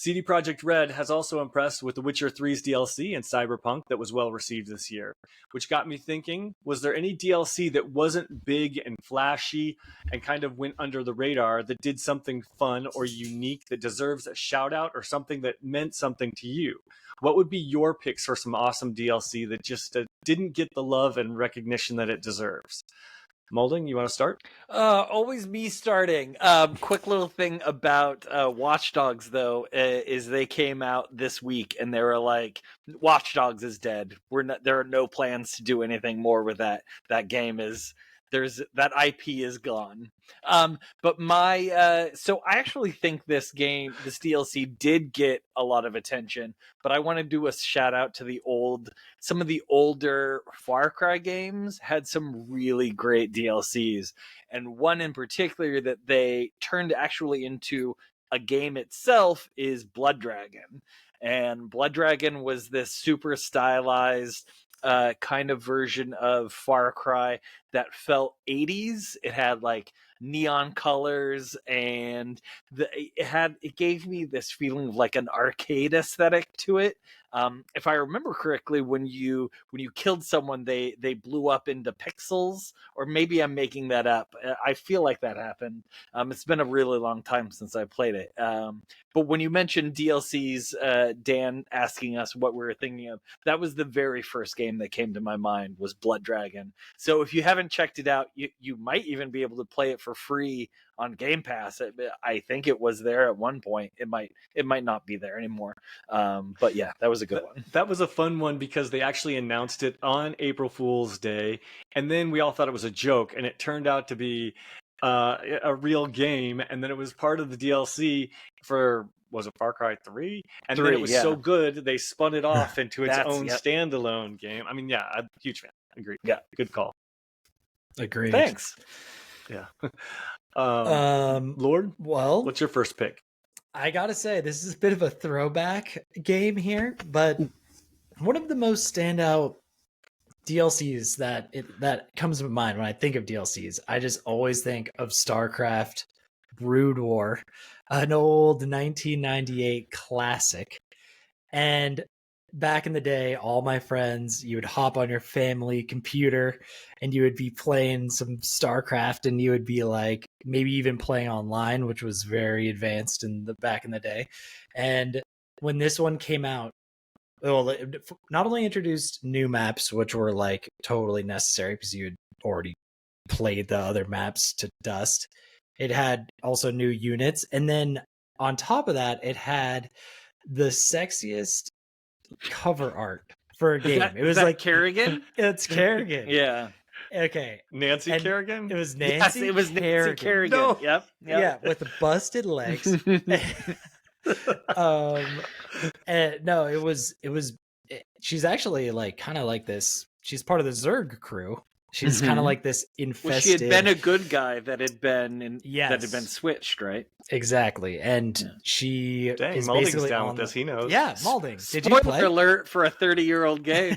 CD Projekt Red has also impressed with The Witcher 3's DLC and Cyberpunk that was well received this year, which got me thinking, was there any DLC that wasn't big and flashy and kind of went under the radar that did something fun or unique that deserves a shout out or something that meant something to you? What would be your picks for some awesome DLC that just didn't get the love and recognition that it deserves? Molding, you want to start? Always me starting. Quick little thing about Watch Dogs, though, is they came out this week and they were like, Watch Dogs is dead. There are no plans to do anything more with that. That game is that IP is gone. But so I actually think this DLC did get a lot of attention, but I want to do a shout out to some of the older Far Cry games had some really great DLCs, and one in particular that they turned actually into a game itself is Blood Dragon. And Blood Dragon was this super stylized kind of version of Far Cry that felt 80s. It had like neon colors, and it gave me this feeling of like an arcade aesthetic to it. If I remember correctly, when you killed someone, they blew up into pixels, or maybe I'm making that up. I feel like that happened. It's been a really long time since I played it. But when you mentioned DLCs, Dan asking us what we were thinking of, that was the very first game that came to my mind, was Blood Dragon. So if you haven't checked it out, you might even be able to play it for free on Game Pass. I think it was there at one point. It might not be there anymore. But yeah, that was a good one. That was a fun one because they actually announced it on April Fool's Day, and then we all thought it was a joke, and it turned out to be a real game, and then it was part of the DLC for, was it Far Cry 3? And then it was so good they spun it off into its own standalone game. I mean, yeah, I'm a huge fan. Agree. Yeah, good call. Agreed. Thanks. Yeah. Lord, well, what's your first pick? I gotta say, this is a bit of a throwback game here, but one of the most standout DLCs that comes to mind when I think of DLCs, I just always think of StarCraft Brood War, an old 1998 classic. And back in the day, all my friends, you would hop on your family computer and you would be playing some StarCraft, and you would be like maybe even playing online, which was very advanced back in the day. And when this one came out, well, it not only introduced new maps, which were like totally necessary because you had already played the other maps to dust. It had also new units, and then on top of that, it had the sexiest cover art for a game. It was like Kerrigan. It's Kerrigan. Yeah. Okay. Nancy Kerrigan? It was Nancy. Yes, it was Nancy Kerrigan. No. Yep. Yeah, with busted legs. And no, it was she's actually like kind of like this. She's part of the Zerg crew. She's kind of like this infested. Well, she had been a good guy that had been yes. switched, right? Exactly, and she Dang, is Malding's basically down with this. He knows. Yeah, Malding. Did Spoiler you play? alert for a 30-year-old game.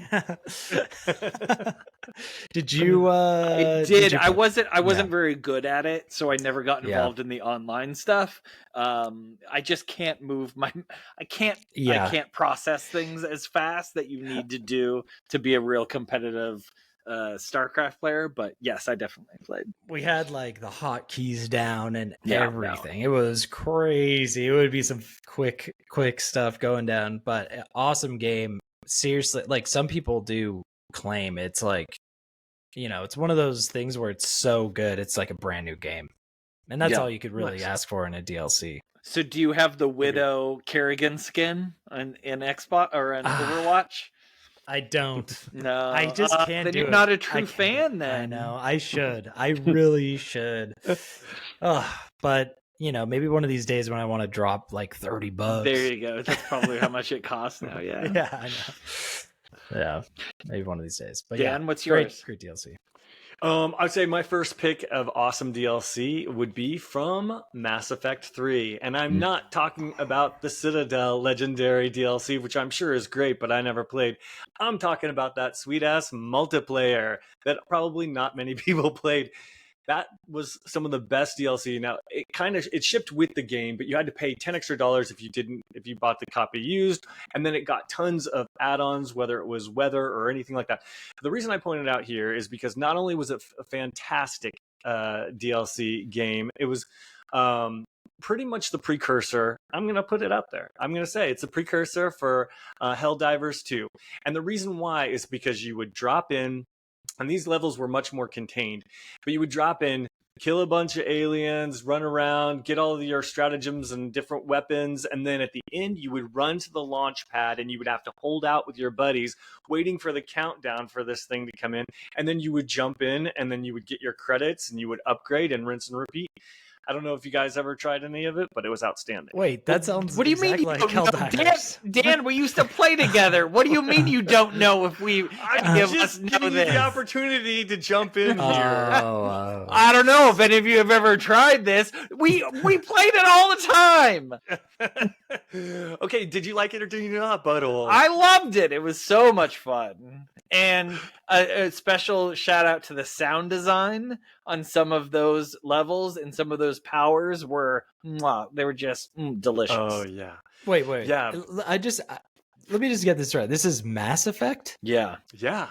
Did you? I did. I wasn't very good at it, so I never got involved in the online stuff. I just can't move I can't process things as fast that you need to do to be a real competitive StarCraft player. But yes, I definitely played. We had like the hotkeys down and everything. It was crazy. It would be some quick stuff going down, but awesome game. Seriously, like some people do claim it's like, it's one of those things where it's so good it's like a brand new game, and that's all you could really ask for in a DLC. So do you have the Widow Kerrigan skin in Xbox or in Overwatch? I don't. No, I just can't do it. You're not a true fan then. I know. I should. I really should. But maybe one of these days when I want to drop like $30. There you go. That's probably how much it costs now. Yeah. Yeah, I know. Yeah, maybe one of these days. But Dan, what's yours? Great DLC. I'd say my first pick of awesome DLC would be from Mass Effect 3. And I'm not talking about the Citadel Legendary DLC, which I'm sure is great, but I never played. I'm talking about that sweet-ass multiplayer that probably not many people played. that was some of the best DLC. Now it shipped with the game, but you had to pay $10 extra if you bought the copy used, and then it got tons of add-ons, whether it was weather or anything like that. The reason I pointed out here is because not only was it a fantastic DLC game, it was pretty much the precursor. I'm going to put it up there. I'm going to say it's a precursor for Helldivers 2. And the reason why is because you would drop in, and these levels were much more contained, but you would drop in, kill a bunch of aliens, run around, get all of your stratagems and different weapons, and then at the end you would run to the launch pad and you would have to hold out with your buddies waiting for the countdown for this thing to come in, and then you would jump in and then you would get your credits and you would upgrade and rinse and repeat. I don't know if you guys ever tried any of it, but it was outstanding. Wait, that sounds what do you exactly mean? like Helldivers. Dan, we used to play together. What do you mean you don't know if we I'm give just us know giving you this? the opportunity to jump in here. I don't know if any of you have ever tried this. We played it all the time. Okay, did you like it or did you not, Butthole? I loved it. It was so much fun. And a special shout out to the sound design on some of those levels, and some of those powers were, they were just delicious. Oh, yeah. Wait. Yeah. Let me just get this right. This is Mass Effect? Yeah. Yeah.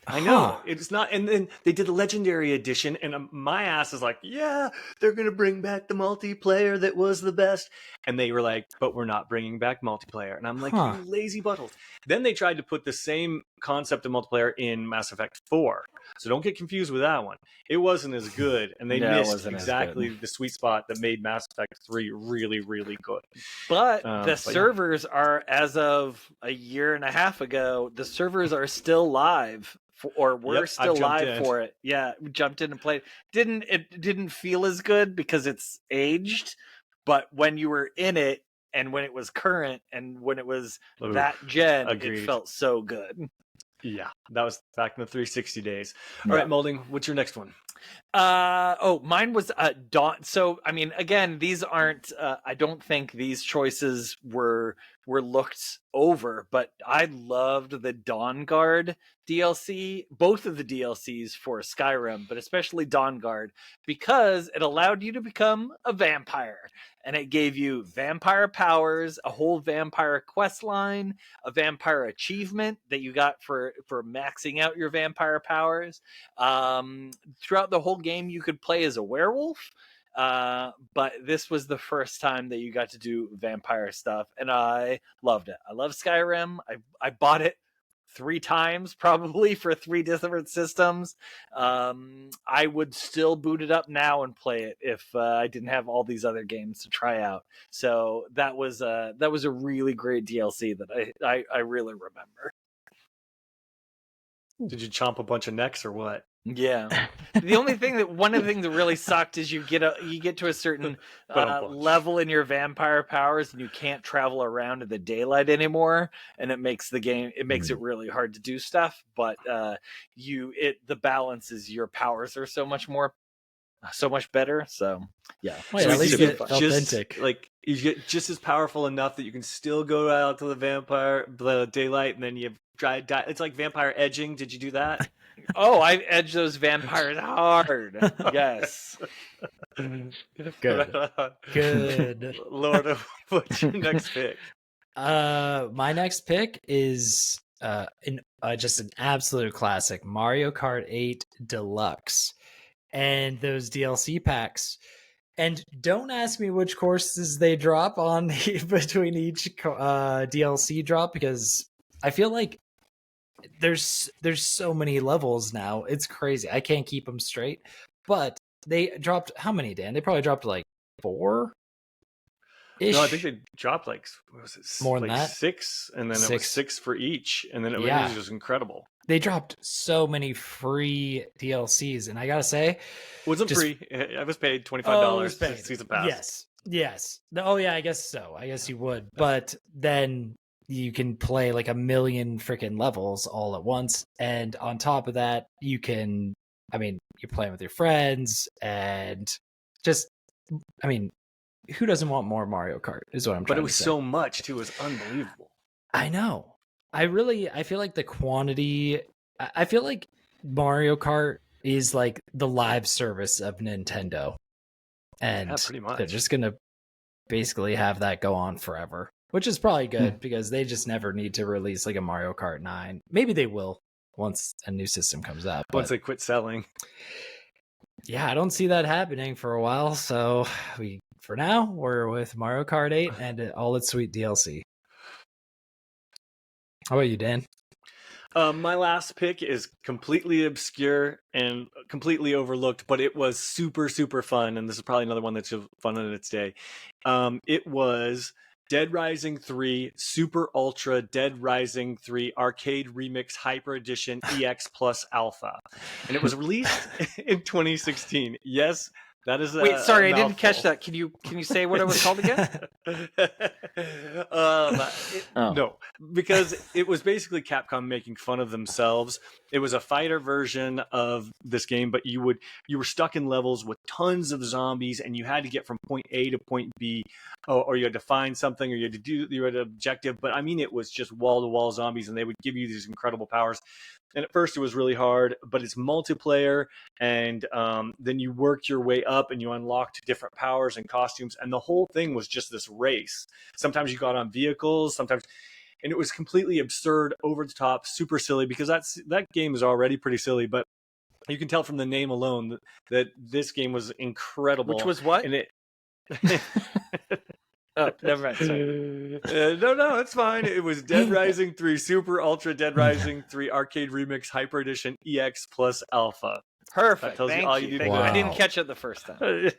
I know. Huh. It's not, and then they did the Legendary Edition, and my ass is like, yeah, they're going to bring back the multiplayer that was the best. And they were like, but we're not bringing back multiplayer. And I'm like, Huh. you lazy buttholes. Then they tried to put the same concept of multiplayer in Mass Effect 4. So don't get confused with that one. It wasn't as good, and they No, it missed wasn't as exactly good. the sweet spot that made Mass Effect 3 really, really good. But But the yeah. servers are, as of a year and a half ago, the servers are still live. We're Yep, still I've jumped live in. for it. Yeah, we jumped in and played. It didn't feel as good because it's aged, but when you were in it and when it was current and when it was Oof, that gen, agreed. it felt so good. Yeah, that was back in the 360 days. Yeah. All right, Molding, what's your next one? Mine was Dawn. So I mean, again, these aren't I don't think these choices were looked over, but I loved the Dawn Guard DLC, both of the DLCs for Skyrim, but especially Dawn Guard, because it allowed you to become a vampire, and it gave you vampire powers, a whole vampire quest line, a vampire achievement that you got for maxing out your vampire powers. Throughout the whole game you could play as a werewolf, but this was the first time that you got to do vampire stuff, and I loved it. I love Skyrim. I bought it 3 times probably for 3 different systems. I would still boot it up now and play it if I didn't have all these other games to try out. So that was a really great DLC that I really remember. Did you chomp a bunch of necks or what? Yeah. One of the things that really sucked is you get to a certain level in your vampire powers and you can't travel around in the daylight anymore, and it makes it really hard to do stuff. But the balance is your powers are so much better. So yeah, Wait, So at you least get it felt authentic. you get just as powerful enough that you can still go out to the daylight, and then you try. It's like vampire edging. Did you do that? Oh, I edged those vampires hard. Yes. Good. Good. Lord, what's your next pick? My next pick is just an absolute classic, Mario Kart 8 Deluxe, and those DLC packs. And don't ask me which courses they drop on between each DLC drop, because I feel like there's so many levels now. It's crazy. I can't keep them straight. But they dropped how many, Dan? They probably dropped like 4 ish. No, I think they dropped like, what was it? More than that? 6, and then it was 6 for each, and then it was just incredible. They dropped so many free DLCs, and I gotta say, Wasn't free. I was paid $25 for season pass. Yes. Oh yeah, I guess so. I guess you would. But then you can play like a million freaking levels all at once, and on top of that, you're playing with your friends, and just, who doesn't want more Mario Kart is what I'm trying to say. But it was so much too. It was unbelievable. I know. I feel like the quantity, I feel like Mario Kart is like the live service of Nintendo. And Yeah, pretty much. they're just going to basically have that go on forever, which is probably good because they just never need to release like a Mario Kart 9. Maybe they will once a new system comes out. Once But they quit selling. yeah, I don't see that happening for a while. So for now, we're with Mario Kart 8 and all its sweet DLC. How about you, Dan? My last pick is completely obscure and completely overlooked, but it was super, super fun. And this is probably another one that's fun in its day. It was Dead Rising 3 Super Ultra Dead Rising 3 Arcade Remix Hyper Edition EX Plus Alpha. And it was released in 2016. Yes, that is Wait, sorry, I didn't mouthful. catch that. Can you say what it was called again? No, because it was basically Capcom making fun of themselves. It was a fighter version of this game, but you were stuck in levels with tons of zombies, and you had to get from point A to point B, or you had to find something, or you had an objective. But I mean, it was just wall to wall zombies, and they would give you these incredible powers. And at first it was really hard, but it's multiplayer, and then you worked your way up and you unlocked different powers and costumes, and the whole thing was just this race. Sometimes you got on vehicles, sometimes, and it was completely absurd, over the top, super silly, because that game is already pretty silly, but you can tell from the name alone that this game was incredible. Which was what? And it Oh, never mind. Sorry. No, it's fine. It was Dead Rising 3 Super Ultra Dead Rising 3 Arcade Remix Hyper Edition EX Plus Alpha. Perfect. That tells you Thank all you. you need Thank to you. know. I didn't catch it the first time.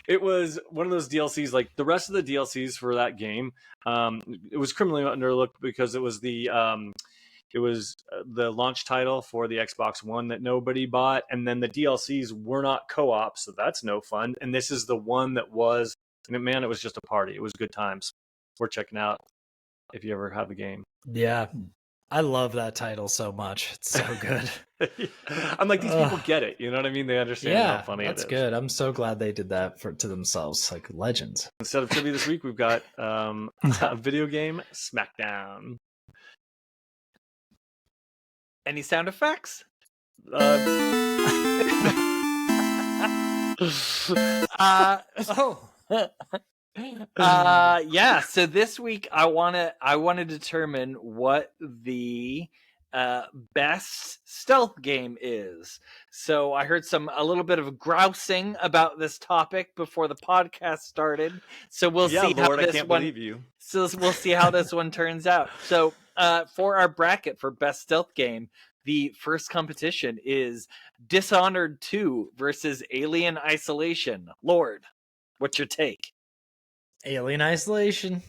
It was one of those DLCs, like the rest of the DLCs for that game. It was criminally underlooked because it was the launch title for the Xbox One that nobody bought, and then the DLCs were not co-op, so that's no fun. And this is the one that was, and man, it was just a party. It was good times. Worth checking out if you ever have the game. Yeah, I love that title so much. It's so good. I'm like, these people get it. You know what I mean? They understand how funny it is. That's good. I'm so glad they did that to themselves, like legends. Instead of trivia this week, we've got a video game Smackdown. Any sound effects? Yeah, so this week I want to determine what the best stealth game is. So I heard a little bit of grousing about this topic before the podcast started. So we'll see Lord, how I this can't one believe you. So we'll see how this one turns out. So for our bracket for best stealth game, the first competition is Dishonored 2 versus Alien Isolation. Lord, what's your take? Alien Isolation.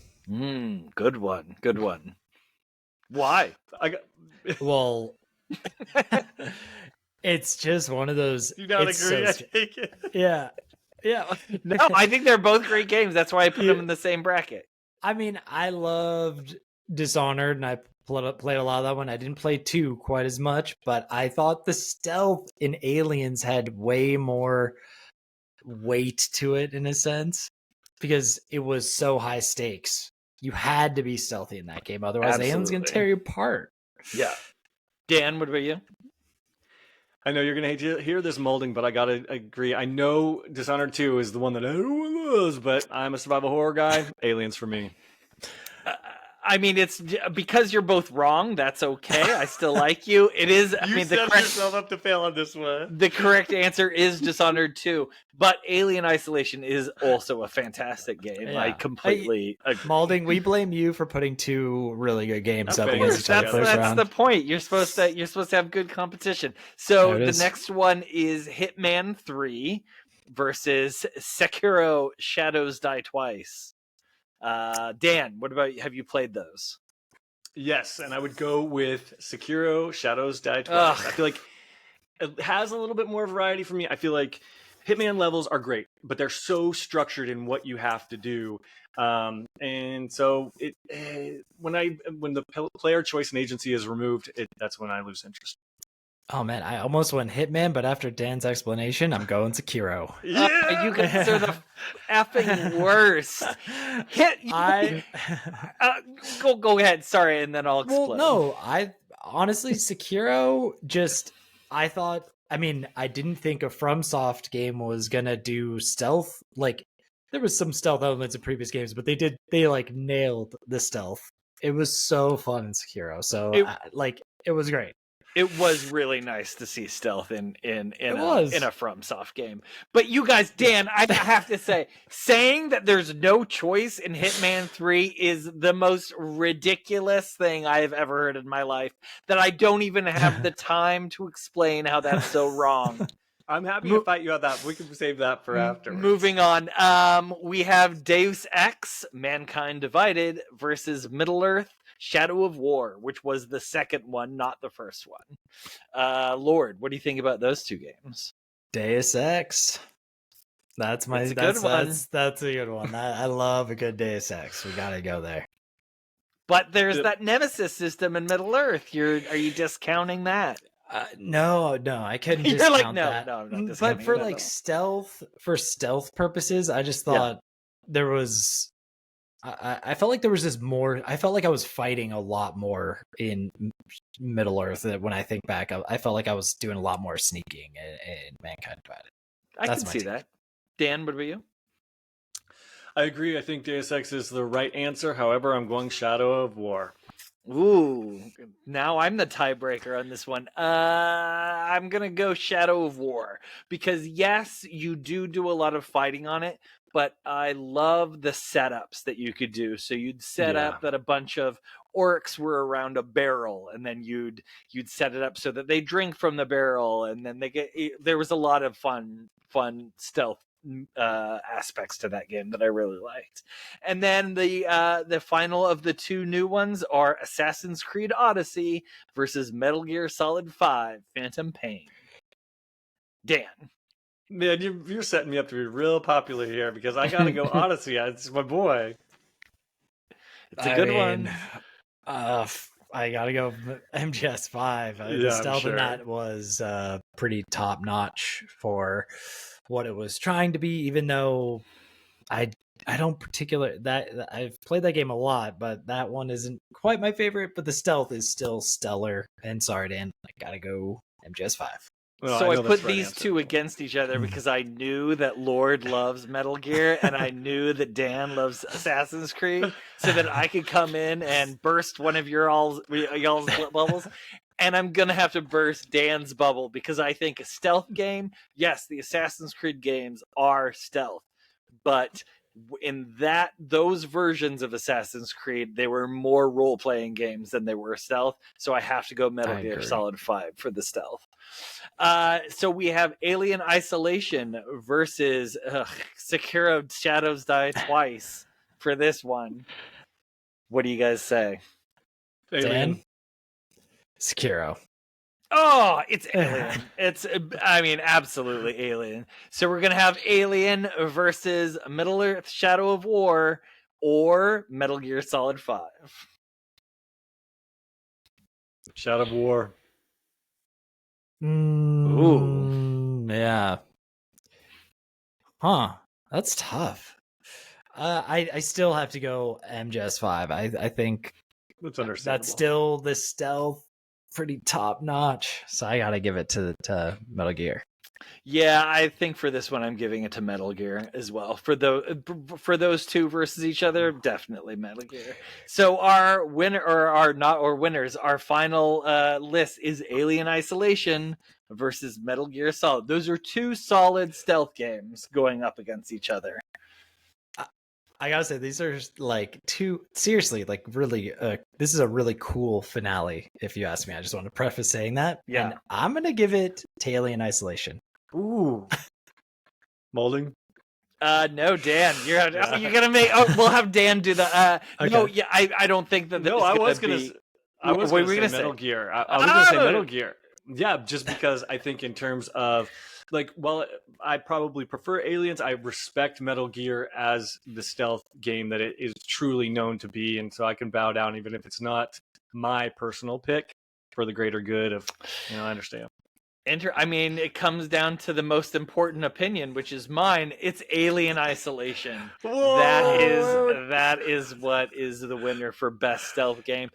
Good one. Good one. Why? Well, it's just one of those. Do you not agree? So I take it. Yeah. No, I think they're both great games. That's why I put them in the same bracket. I mean, I loved Dishonored, and I played a lot of that one. I didn't play 2 quite as much, but I thought the stealth in Aliens had way more weight to it in a sense, because it was so high stakes. You had to be stealthy in that game, otherwise aliens gonna tear you apart. Yeah. Dan, what about you? I know you're gonna hate to hear this molding, but I gotta agree. I know Dishonored 2 is the one that everyone loves, but I'm a survival horror guy. Aliens for me. I mean, it's because you're both wrong. That's okay. I still like you. It is. I mean, set yourself up to fail on this one. The correct answer is Dishonored 2, but Alien Isolation is also a fantastic game. Yeah. I completely agree. Malding, we blame you for putting 2 really good games up against each other. That's the point. You're supposed to have good competition. So the next one is Hitman 3 versus Sekiro: Shadows Die Twice. Dan, what about you? Have you played those? Yes, and I would go with Sekiro: Shadows Die Twice. Ugh. I feel like it has a little bit more variety for me. I feel like Hitman levels are great, but they're so structured in what you have to do, and so when the player choice and agency is removed, that's when I lose interest. Oh man, I almost went Hitman, but after Dan's explanation, I'm going Sekiro. Yeah! You guys are the effing worst. Go ahead. Sorry, and then I'll explain. Well, no, I honestly Sekiro I thought I mean, I didn't think a FromSoft game was gonna do stealth. Like, there was some stealth elements in previous games, but they like nailed the stealth. It was so fun in Sekiro. So it was great. It was really nice to see stealth in a FromSoft game. But you guys, Dan, I have to say, saying that there's no choice in Hitman 3 is the most ridiculous thing I have ever heard in my life, that I don't even have the time to explain how that's so wrong. I'm happy to fight you on that. We can save that for afterwards. Moving on. We have Deus Ex, Mankind Divided versus Middle-earth, Shadow of War, which was the second one, not the first one. Lord, what do you think about those two games? Deus Ex. That's a good one. I love a good Deus Ex. We gotta go there. But there's that Nemesis system in Middle-earth. Are you discounting that? No, I couldn't You're discount like, no, that. no, I'm not But discounting for that like at all. stealth purposes, I just thought there was. I felt like there was more. I felt like I was fighting a lot more in Middle Earth. When I think back, I felt like I was doing a lot more sneaking in Mankind Divided. I can see that. Dan, what about you? I agree. I think Deus Ex is the right answer. However, I'm going Shadow of War. Ooh, now I'm the tiebreaker on this one. I'm gonna go Shadow of War, because yes, you do a lot of fighting on it, but I love the setups that you could do. So you'd set up that a bunch of orcs were around a barrel, and then you'd set it up so that they drink from the barrel, and then there was a lot of fun stealth aspects to that game that I really liked. And then the final of the two new ones are Assassin's Creed Odyssey versus Metal Gear Solid 5 Phantom Pain. Dan. Man, you're setting me up to be real popular here, because I gotta go Odyssey. It's my boy. It's a good one. I gotta go MGS 5. The stealth in that was pretty top notch for what it was trying to be, even though I don't I've played that game a lot, but that one isn't quite my favorite. But the stealth is still stellar. And sorry, Dan, I gotta go MGS 5. Well, so I put these two against each other because I knew that Lord loves Metal Gear and I knew that Dan loves Assassin's Creed, so that I could come in and burst one of y'all's bubbles. And I'm going to have to burst Dan's bubble, because I think a stealth game, yes, the Assassin's Creed games are stealth, but in those versions of Assassin's Creed, they were more role-playing games than they were stealth. So I have to go Metal Gear Solid 5 for the stealth. So we have Alien Isolation versus Sekiro Shadows Die Twice for this one. What do you guys say? Alien. Dan? Sekiro. Oh, it's Alien. Absolutely Alien. So we're going to have Alien versus Middle-earth Shadow of War or Metal Gear Solid 5. Shadow of War. Ooh. Yeah. Huh. That's tough. I still have to go MGS 5. I think that's understandable. That's still the stealth pretty top notch. So I gotta give it to Metal Gear. Yeah, I think for this one I'm giving it to Metal Gear as well. For those two versus each other, definitely Metal Gear. So our winners, our final list is Alien Isolation versus Metal Gear Solid. Those are two solid stealth games going up against each other. I gotta say, these are like really, this is a really cool finale, if you ask me. I just want to preface saying that. Yeah. And I'm going to give it to Alien Isolation. Ooh. Molding? No, Dan. You're going to make... Oh, we'll have Dan do the... Okay. No, yeah, I don't think that... No, I was going to say Metal Gear. I was going to say Metal Gear. Yeah, just because I think in terms of... while I probably prefer Aliens, I respect Metal Gear as the stealth game that it is truly known to be, and so I can bow down even if it's not my personal pick for the greater good of, I understand. It comes down to the most important opinion, which is mine. It's Alien Isolation. Whoa! That is what is the winner for best stealth game.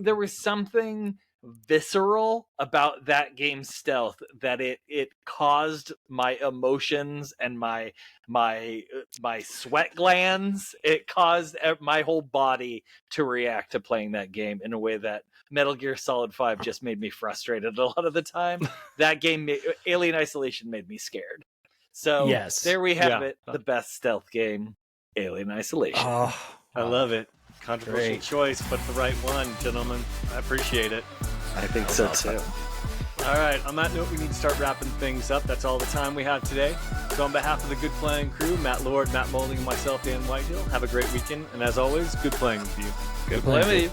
There was something visceral about that game's stealth that it caused my emotions and my sweat glands. It caused my whole body to react to playing that game in a way that Metal Gear Solid 5 just made me frustrated a lot of the time. That game, Alien Isolation, made me scared. So Yes. there we have it, the best stealth game, Alien Isolation. Oh, I love it. Controversial Great. choice, but the right one, gentlemen. I appreciate it. I think so too. All right, on that note, we need to start wrapping things up. That's all the time we have today. So on behalf of the Good Playing crew, Matt Lord, Matt Molding, and myself, Dan Whitehill, have a great weekend. And as always, good playing with you. Good playing with you.